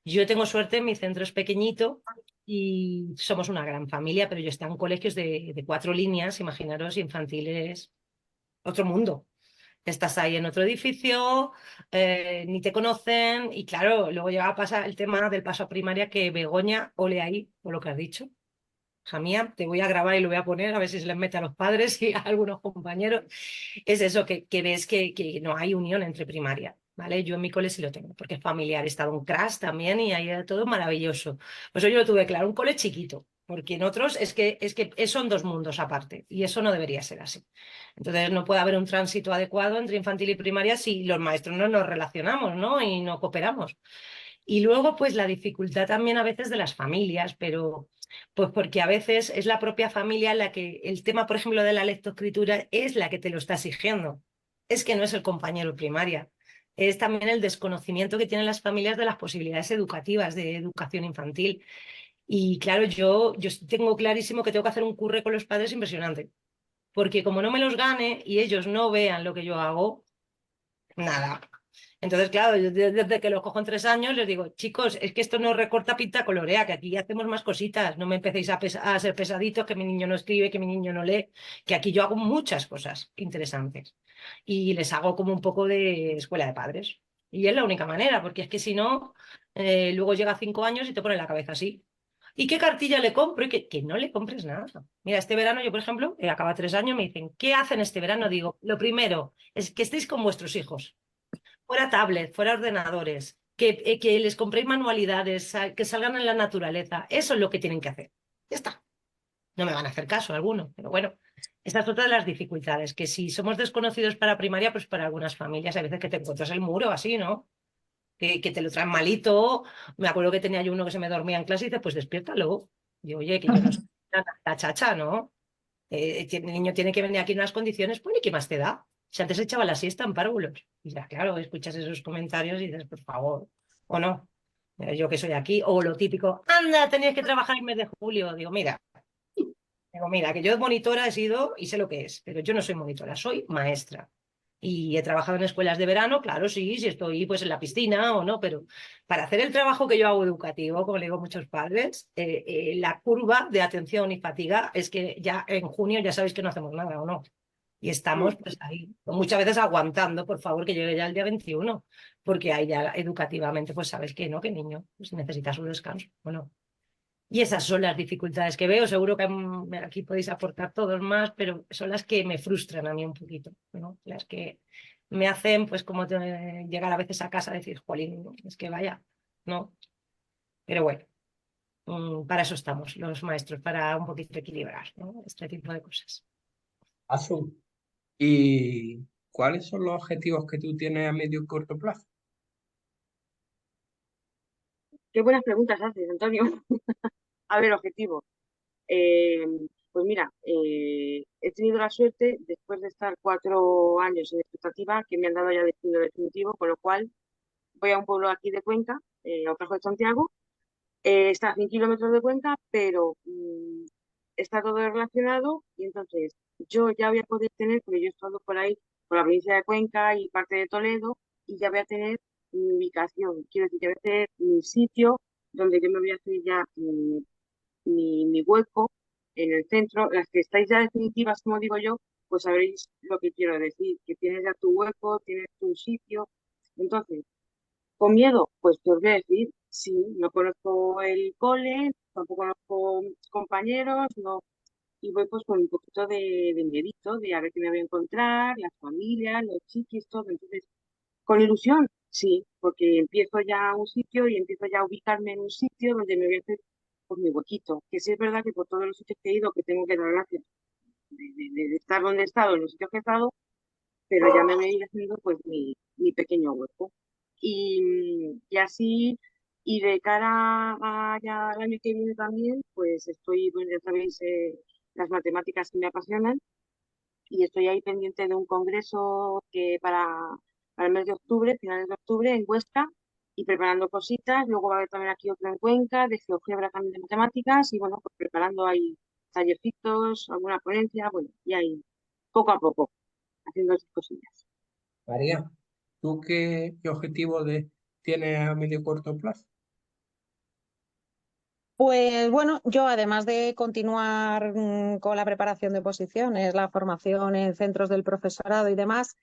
Yo tengo suerte, mi centro es pequeñito y somos una gran familia, pero yo estoy en colegios de 4 líneas, imaginaros, infantiles, otro mundo. Estás ahí en otro edificio, ni te conocen, y claro, luego llega a pasar el tema del paso a primaria, que Begoña, ole ahí, por lo que has dicho. Hija mía, te voy a grabar y lo voy a poner a ver si se les mete a los padres y a algunos compañeros. Es eso, que ves que no hay unión entre primaria, ¿vale? Yo en mi cole sí lo tengo, porque es familiar. He estado en CRAS también y ahí era todo maravilloso. Pues yo lo tuve claro, un cole chiquito, porque en otros es que son 2 mundos aparte y eso no debería ser así. Entonces no puede haber un tránsito adecuado entre infantil y primaria si los maestros no nos relacionamos, ¿no? Y no cooperamos. Y luego, pues la dificultad también a veces de las familias, pero pues porque a veces es la propia familia la que el tema, por ejemplo, de la lectoescritura es la que te lo está exigiendo. Es que no es el compañero primaria. Es también el desconocimiento que tienen las familias de las posibilidades educativas de educación infantil. Y claro, yo tengo clarísimo que tengo que hacer un curre con los padres impresionante. Porque como no me los gane y ellos no vean lo que yo hago, nada. Entonces, claro, yo desde que lo cojo en 3 años les digo, chicos, es que esto no recorta, pinta, colorea, que aquí hacemos más cositas, no me empecéis a ser pesaditos, que mi niño no escribe, que mi niño no lee, que aquí yo hago muchas cosas interesantes y les hago como un poco de escuela de padres. Y es la única manera, porque es que si no, luego llega a 5 años y te pone la cabeza así. ¿Y qué cartilla le compro? Y que no le compres nada. Mira, este verano yo, por ejemplo, acaba 3 años, me dicen, ¿qué hacen este verano? Digo, lo primero es que estéis con vuestros hijos. Fuera tablet, fuera ordenadores, que les compréis manualidades, que salgan en la naturaleza. Eso es lo que tienen que hacer. Ya está. No me van a hacer caso algunos, pero bueno, esta es otra de las dificultades, que si somos desconocidos para primaria, pues para algunas familias hay veces que te encuentras el muro así, ¿no? Que te lo traen malito. Me acuerdo que tenía yo uno que se me dormía en clase y dice, pues despiértalo. Y oye, que yo no soy la chacha, ¿no? El niño tiene que venir aquí en unas condiciones, pues, ¿y qué más te da? Si antes echaba la siesta en párvulos. Y ya, claro, escuchas esos comentarios y dices, por favor, o no. Yo que soy aquí, o lo típico, anda, tenías que trabajar el mes de julio. Digo, mira, que yo monitora he sido y sé lo que es, pero yo no soy monitora, soy maestra. Y he trabajado en escuelas de verano, claro, sí, si estoy pues en la piscina o no, pero para hacer el trabajo que yo hago educativo, como le digo a muchos padres, la curva de atención y fatiga es que ya en junio ya sabéis que no hacemos nada o no. Y estamos pues ahí, muchas veces aguantando, por favor, que llegue ya el día 21, porque ahí ya educativamente pues sabes que no, que el niño pues, necesita su descanso. Bueno, y esas son las dificultades que veo. Seguro que aquí podéis aportar todos más, pero son las que me frustran a mí un poquito, ¿no? Las que me hacen, pues, como llegar a veces a casa y decir, jolín, es que vaya, ¿no? Pero bueno, para eso estamos los maestros, para un poquito equilibrar, ¿no? Este tipo de cosas. Asun, ¿y cuáles son los objetivos que tú tienes a medio y corto plazo? Qué buenas preguntas haces, Antonio. A ver, objetivo. Eh, pues mira, he tenido la suerte, después de estar 4 años en expectativa, que me han dado ya destino definitivo, con lo cual voy a un pueblo aquí de Cuenca, a Otajo de Santiago. Está a 100 kilómetros de Cuenca, pero está todo relacionado y entonces yo ya voy a poder tener, porque yo he estado por ahí, por la provincia de Cuenca y parte de Toledo, y ya voy a tener mi ubicación. Quiero decir, que voy a tener mi sitio donde yo me voy a hacer ya mi hueco en el centro. Las que estáis ya definitivas, como digo yo, pues sabréis lo que quiero decir, que tienes ya tu hueco, tienes tu sitio. Entonces, ¿con miedo? Pues te os voy a decir, sí, no conozco el cole, tampoco conozco compañeros, no, y voy pues con un poquito de miedito, de a ver qué me voy a encontrar, las familias, los chiquis, todo. Entonces, con ilusión, sí, porque empiezo ya un sitio y empiezo ya a ubicarme en un sitio donde me voy a hacer pues, mi huequito. Que sí es verdad que por todos los sitios que he ido, que tengo que dar gracias de estar donde he estado, en los sitios que he estado, pero ya me voy a ir haciendo pues mi pequeño hueco. Y así, y de cara a ya al año que viene también, pues estoy, bueno, ya sabéis, las matemáticas que me apasionan y estoy ahí pendiente de un congreso que para el mes de octubre, finales de octubre, en Huesca, y preparando cositas. Luego va a haber también aquí otro en Cuenca, de GeoGebra también de matemáticas, y bueno, pues preparando ahí tallercitos, alguna ponencia, bueno, y ahí poco a poco, haciendo esas cosillas. María, ¿tú qué objetivo tienes a medio y corto plazo? Pues bueno, yo además de continuar con la preparación de oposiciones, la formación en centros del profesorado y demás,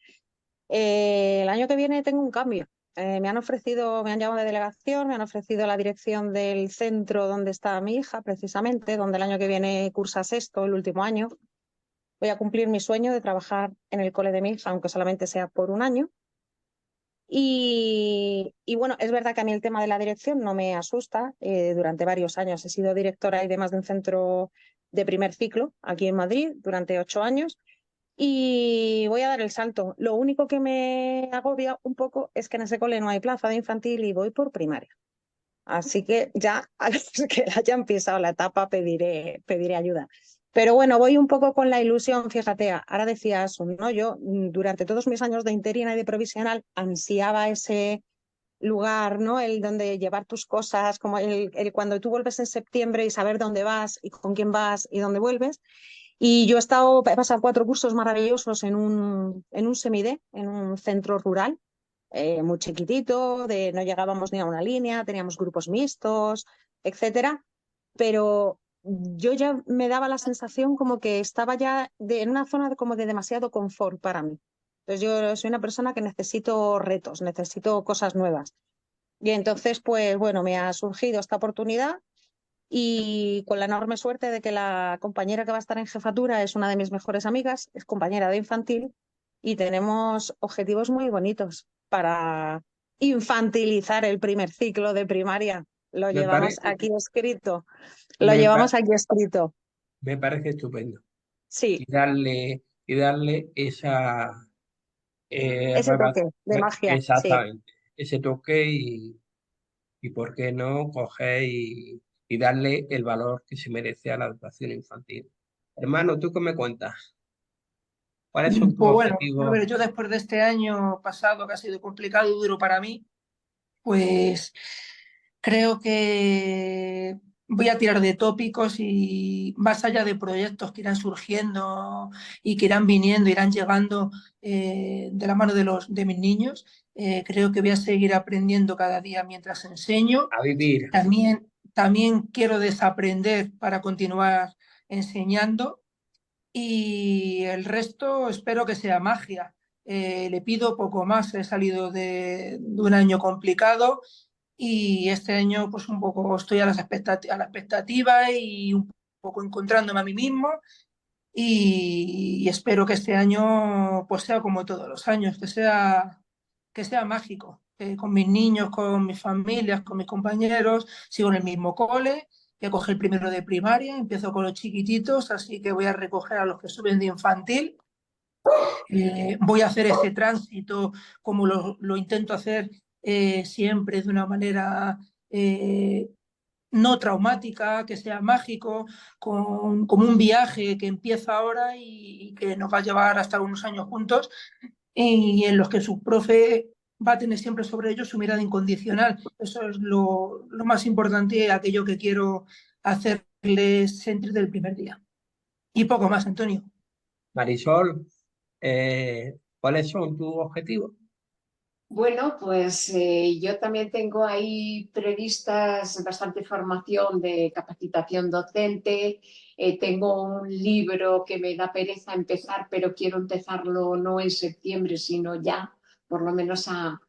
el año que viene tengo un cambio. Me han ofrecido, me han llamado de delegación, me han ofrecido la dirección del centro donde está mi hija, precisamente, donde el año que viene cursa sexto, el último año. Voy a cumplir mi sueño de trabajar en el cole de mi hija, aunque solamente sea por un año. Y bueno, es verdad que a mí el tema de la dirección no me asusta. Durante varios años he sido directora y demás de un centro de primer ciclo aquí en Madrid durante 8 años y voy a dar el salto. Lo único que me agobia un poco es que en ese cole no hay plaza de infantil y voy por primaria. Así que ya a los que hayan pisado la etapa pediré ayuda. Pero bueno, voy un poco con la ilusión, fíjate, ahora decías, ¿no? Yo durante todos mis años de interina y de provisional ansiaba ese lugar, ¿no? El donde llevar tus cosas, como el cuando tú vuelves en septiembre y saber dónde vas y con quién vas y dónde vuelves. Y yo he pasado 4 cursos maravillosos en un semidé, en un centro rural, muy chiquitito, no llegábamos ni a una línea, teníamos grupos mixtos, etcétera, pero yo ya me daba la sensación como que estaba ya en una zona como de demasiado confort para mí. Entonces yo soy una persona que necesito retos, necesito cosas nuevas. Y entonces, pues bueno, me ha surgido esta oportunidad y con la enorme suerte de que la compañera que va a estar en jefatura es una de mis mejores amigas, es compañera de infantil y tenemos objetivos muy bonitos infantilizar el primer ciclo de primaria. Lo Me llevamos parece, aquí escrito. Lo me, llevamos pa- aquí escrito. me parece estupendo. Sí, Y darle esa ese toque de magia, sí. exactamente, ese toque y por qué no coger y darle el valor que se merece a la educación infantil. Hermano, ¿tú qué me cuentas? ¿Cuáles son tus Pues bueno, a objetivos? ver, yo después de este año pasado que ha sido complicado y duro para mí, pues creo que voy a tirar de tópicos y más allá de proyectos que irán surgiendo y que irán viniendo, irán llegando de la mano de mis niños, creo que voy a seguir aprendiendo cada día mientras enseño. A vivir. También quiero desaprender para continuar enseñando y el resto espero que sea magia. Le pido poco más, he salido de un año complicado y este año pues un poco estoy a a la expectativa y un poco encontrándome a mí mismo y espero que este año pues sea como todos los años, que sea mágico, con mis niños, con mis familias, con mis compañeros, sigo en el mismo cole, voy a coger el primero de primaria, empiezo con los chiquititos, así que voy a recoger a los que suben de infantil. Voy a hacer ese tránsito como lo intento hacer siempre de una manera no traumática, que sea mágico, como un viaje que empieza ahora y que nos va a llevar hasta unos años juntos y en los que su profe va a tener siempre sobre ellos su mirada incondicional. Eso es lo más importante y aquello que quiero hacerles sentir del primer día. Y poco más, Antonio. Marisol, ¿cuáles son tus objetivos? Bueno, pues yo también tengo ahí previstas bastante formación de capacitación docente. Tengo un libro que me da pereza empezar, pero quiero empezarlo no en septiembre, sino ya, por lo menos a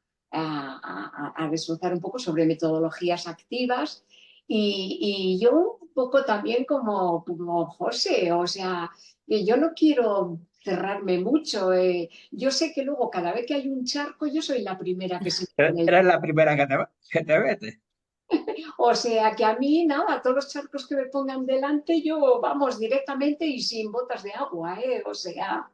desglosar un poco sobre metodologías activas. Y yo un poco también como José, o sea, que yo no quiero cerrarme mucho. Yo sé que luego cada vez que hay un charco yo soy la primera que se mete en el... Eres la primera que te metes. O sea que a mí nada, todos los charcos que me pongan delante yo vamos directamente y sin botas de agua, ¿eh? O sea,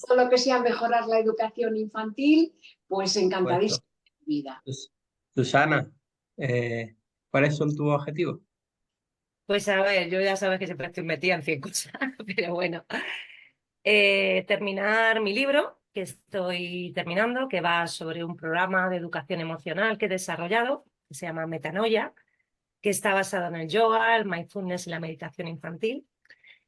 todo lo que sea mejorar la educación infantil, pues Puesto. encantadísima de mi vida. Susana, ¿cuáles son tus objetivos? Pues a ver, yo ya sabes que siempre estoy metida en 100 cosas, pero bueno. Terminar mi libro, que estoy terminando, que va sobre un programa de educación emocional que he desarrollado, que se llama Metanoia, que está basado en el yoga, el mindfulness y la meditación infantil.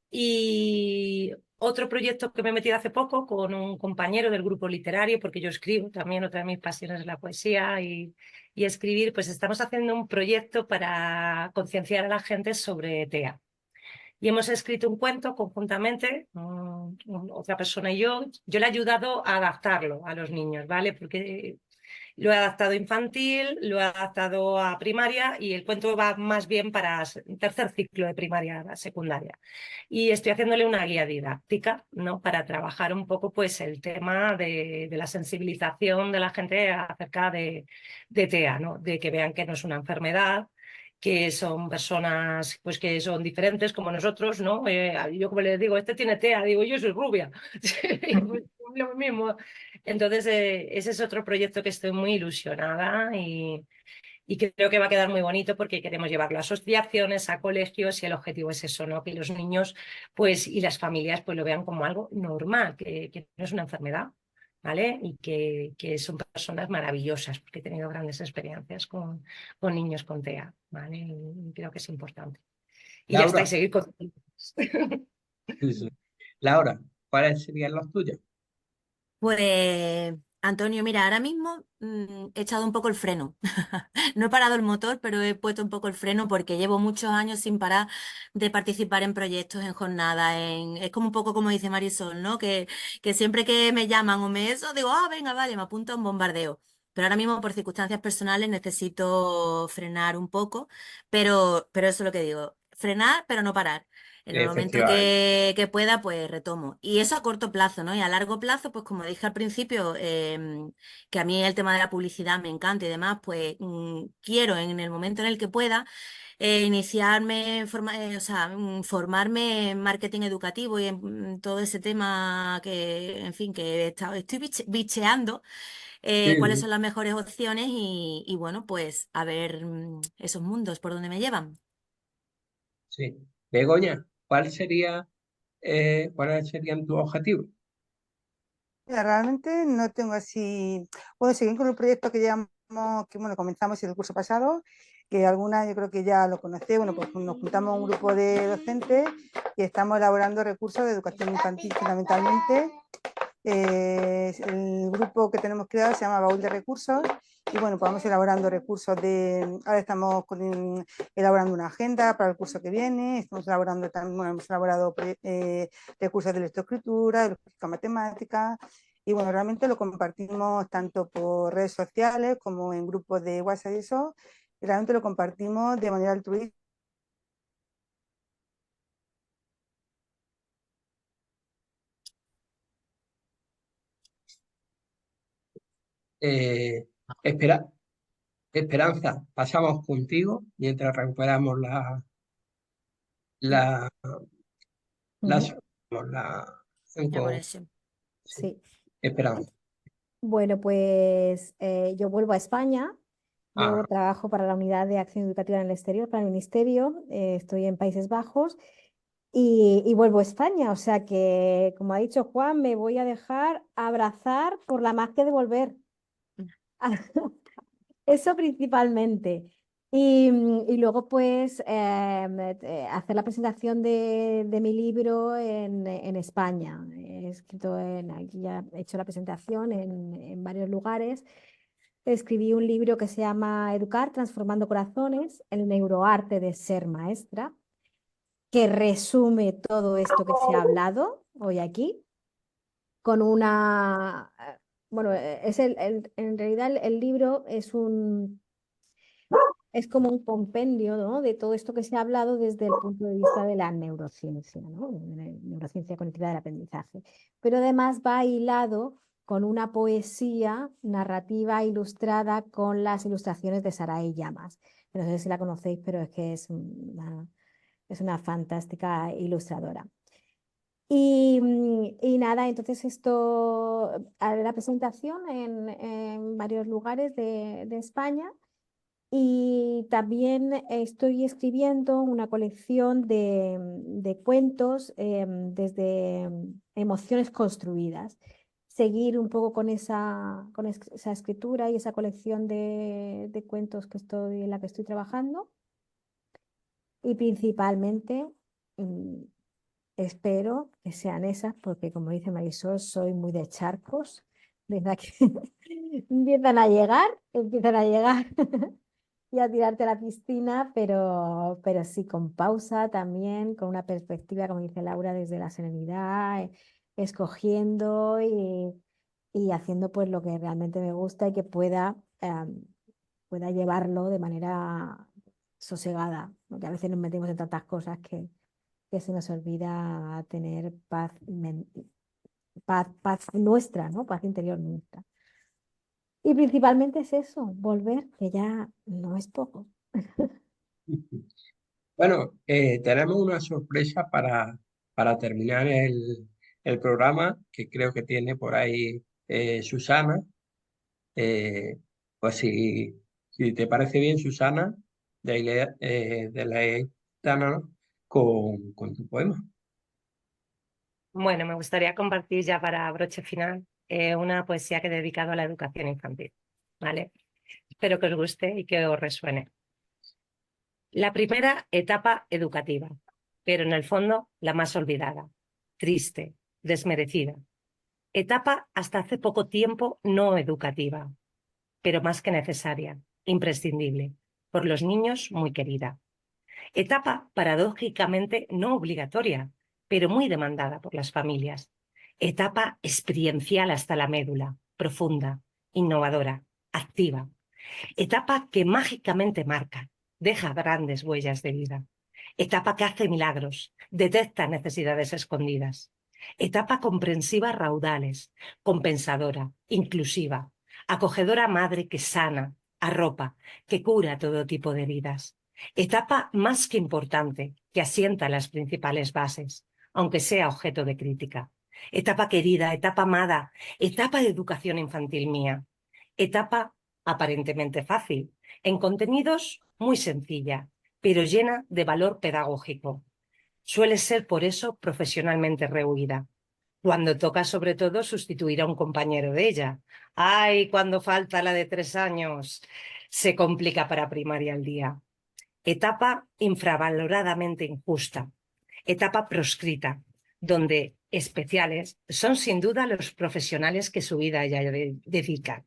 Y otro proyecto que me he metido hace poco con un compañero del grupo literario, porque yo escribo también, otra de mis pasiones es la poesía y escribir, pues estamos haciendo un proyecto para concienciar a la gente sobre TEA. Y hemos escrito un cuento conjuntamente, otra persona y yo le he ayudado a adaptarlo a los niños, ¿vale? Porque lo he adaptado a infantil, lo he adaptado a primaria y el cuento va más bien para tercer ciclo de primaria, secundaria. Y estoy haciéndole una guía didáctica, ¿no? Para trabajar un poco pues el tema de la sensibilización de la gente acerca de TEA, ¿no? De que vean que no es una enfermedad, que son personas pues que son diferentes como nosotros, ¿no? Yo como les digo, este tiene TEA, digo, yo soy rubia. Pues, lo mismo. Entonces, ese es otro proyecto que estoy muy ilusionada y que creo que va a quedar muy bonito porque queremos llevarlo a asociaciones, a colegios y el objetivo es eso, ¿no? Que los niños pues, y las familias pues, lo vean como algo normal, que no es una enfermedad, ¿vale? Y que son personas maravillosas porque he tenido grandes experiencias con niños con TEA, ¿vale? Y creo que es importante. Y ya está, y Laura, seguir con... sí, sí. Laura, ¿cuáles serían los tuyos? Pues, Antonio, mira, ahora mismo he echado un poco el freno. No he parado el motor, pero he puesto un poco el freno porque llevo muchos años sin parar de participar en proyectos, en jornadas, es como un poco como dice Marisol, ¿no? Que siempre que me llaman o me eso, digo, ah, venga, vale, me apunto a un bombardeo. Pero ahora mismo, por circunstancias personales, necesito frenar un poco, pero eso es lo que digo. frenar, pero no parar. En el momento Efectivamente. que pueda, pues retomo. Y eso a corto plazo, ¿no? Y a largo plazo, pues como dije al principio, que a mí el tema de la publicidad me encanta y demás, pues quiero en el momento en el que pueda iniciarme, o sea, formarme en marketing educativo y en todo ese tema que, en fin, que estoy bicheando Sí, cuáles sí, son las mejores opciones y bueno, pues a ver esos mundos por donde me llevan. sí. Begoña, ¿cuáles serían tus objetivos? Mira, realmente no tengo así, bueno, seguir con el proyecto que llevamos, que bueno, comenzamos el curso pasado, que alguna yo creo que ya lo conocéis, bueno, pues nos juntamos un grupo de docentes y estamos elaborando recursos de educación infantil fundamentalmente. El grupo que tenemos creado se llama Baúl de Recursos y bueno, pues vamos elaborando recursos ahora estamos elaborando una agenda para el curso que viene, estamos elaborando también, bueno, hemos elaborado recursos de lectoescritura, de lógica matemática y bueno, realmente lo compartimos tanto por redes sociales como en grupos de WhatsApp y eso, y realmente lo compartimos de manera altruista. Eh, espera, Esperanza, pasamos contigo mientras recuperamos la, Ujú. las, la, La con- conexión. sí, Sí. Esperanza. Bueno, pues yo vuelvo a España. Ah, Yo trabajo para la Unidad de Acción Educativa en el Exterior, para el Ministerio. Estoy en Países Bajos y vuelvo a España. O sea que, como ha dicho Juan, me voy a dejar abrazar por la magia de volver. Eso principalmente. Y luego, pues, hacer la presentación de mi libro en España. He escrito aquí ya he hecho la presentación en varios lugares. Escribí un libro que se llama Educar, Transformando Corazones, el neuroarte de ser maestra, que resume todo esto que se ha hablado hoy aquí, con bueno, en realidad el libro es como un compendio, ¿no? De todo esto que se ha hablado desde el punto de vista de la neurociencia, ¿no? De la neurociencia cognitiva del aprendizaje. Pero además va hilado con una poesía narrativa ilustrada con las ilustraciones de Sarai Llamas. No sé si la conocéis, pero es que es una fantástica ilustradora. Y nada, entonces haré la presentación en varios lugares de España y también estoy escribiendo una colección de cuentos desde emociones construidas. Seguir un poco con esa escritura y esa colección de cuentos en la que estoy trabajando. Y principalmente espero que sean esas, porque como dice Marisol, soy muy de charcos. Desde que empiezan a llegar. Y a tirarte a la piscina, pero sí con pausa también, con una perspectiva, como dice Laura, desde la serenidad, escogiendo y haciendo pues lo que realmente me gusta y que pueda llevarlo de manera sosegada, porque a veces nos metemos en tantas cosas que se nos olvida tener paz nuestra, ¿no? Paz interior nuestra. Y principalmente es eso, volver, que ya no es poco. bueno, tenemos una sorpresa para terminar el programa que creo que tiene por ahí Susana. Pues si te parece bien, Susana, deleítanos con tu poema. Bueno, me gustaría compartir ya para broche final una poesía que he dedicado a la educación infantil, ¿vale? Espero que os guste y que os resuene. La primera etapa educativa, pero en el fondo la más olvidada, triste, desmerecida. Etapa hasta hace poco tiempo no educativa, pero más que necesaria, imprescindible, por los niños muy querida. Etapa paradójicamente no obligatoria, pero muy demandada por las familias. Etapa experiencial hasta la médula, profunda, innovadora, activa. Etapa que mágicamente marca, deja grandes huellas de vida. Etapa que hace milagros, detecta necesidades escondidas. Etapa comprensiva a raudales, compensadora, inclusiva, acogedora madre que sana, arropa, que cura todo tipo de heridas. Etapa más que importante, que asienta las principales bases, aunque sea objeto de crítica. Etapa querida, etapa amada, etapa de educación infantil mía. Etapa aparentemente fácil, en contenidos muy sencilla, pero llena de valor pedagógico. Suele ser por eso profesionalmente rehuida. Cuando toca sobre todo sustituir a un compañero de ella. ¡Ay, cuando falta la de 3 años! Se complica para primaria al día. Etapa infravaloradamente injusta. Etapa proscrita, donde especiales son sin duda los profesionales que su vida ya dedican.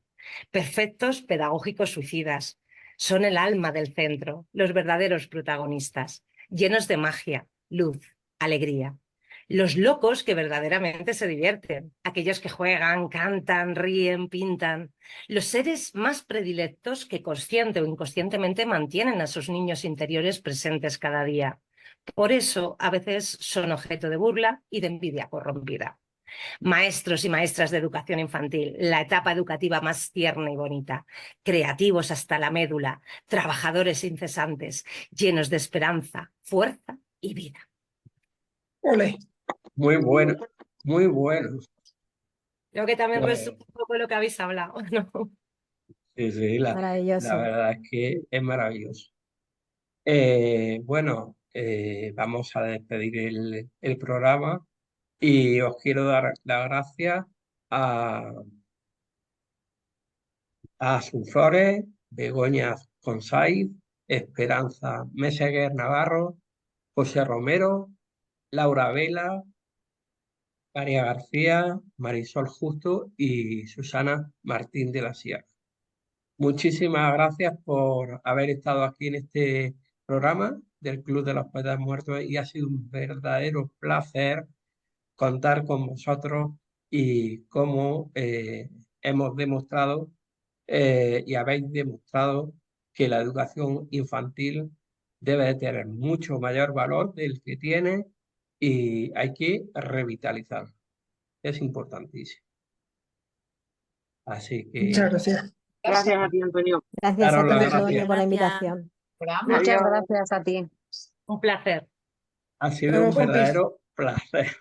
Perfectos pedagógicos suicidas. Son el alma del centro, los verdaderos protagonistas, llenos de magia, luz, alegría. Los locos que verdaderamente se divierten, aquellos que juegan, cantan, ríen, pintan. Los seres más predilectos que consciente o inconscientemente mantienen a sus niños interiores presentes cada día. Por eso, a veces son objeto de burla y de envidia corrompida. Maestros y maestras de educación infantil, la etapa educativa más tierna y bonita, creativos hasta la médula, trabajadores incesantes, llenos de esperanza, fuerza y vida. Ole. Muy bueno, muy bueno. Creo que también Pues, resume un poco lo que habéis hablado, ¿no? sí, la Maravilloso. verdad es que es maravilloso. Bueno, vamos a despedir el programa y os quiero dar las gracias a sus flores, Begoña Consaiz, Esperanza Meseguer Navarro, José Romero, Laura Vela, María García, Marisol Justo y Susana Martín de la Sierra. Muchísimas gracias por haber estado aquí en este programa del Club de los Poetas Muertos y ha sido un verdadero placer contar con vosotros y cómo hemos demostrado y habéis demostrado que la educación infantil debe de tener mucho mayor valor del que tiene y hay que revitalizarlo. Es importantísimo. Así Muchas que gracias. Gracias a ti, Antonio. Gracias a daros ti, las Antonio, gracias. por la Gracias. invitación. Programa. Muchas Adiós. gracias a ti. Un placer. Ha sido un Compis. verdadero placer.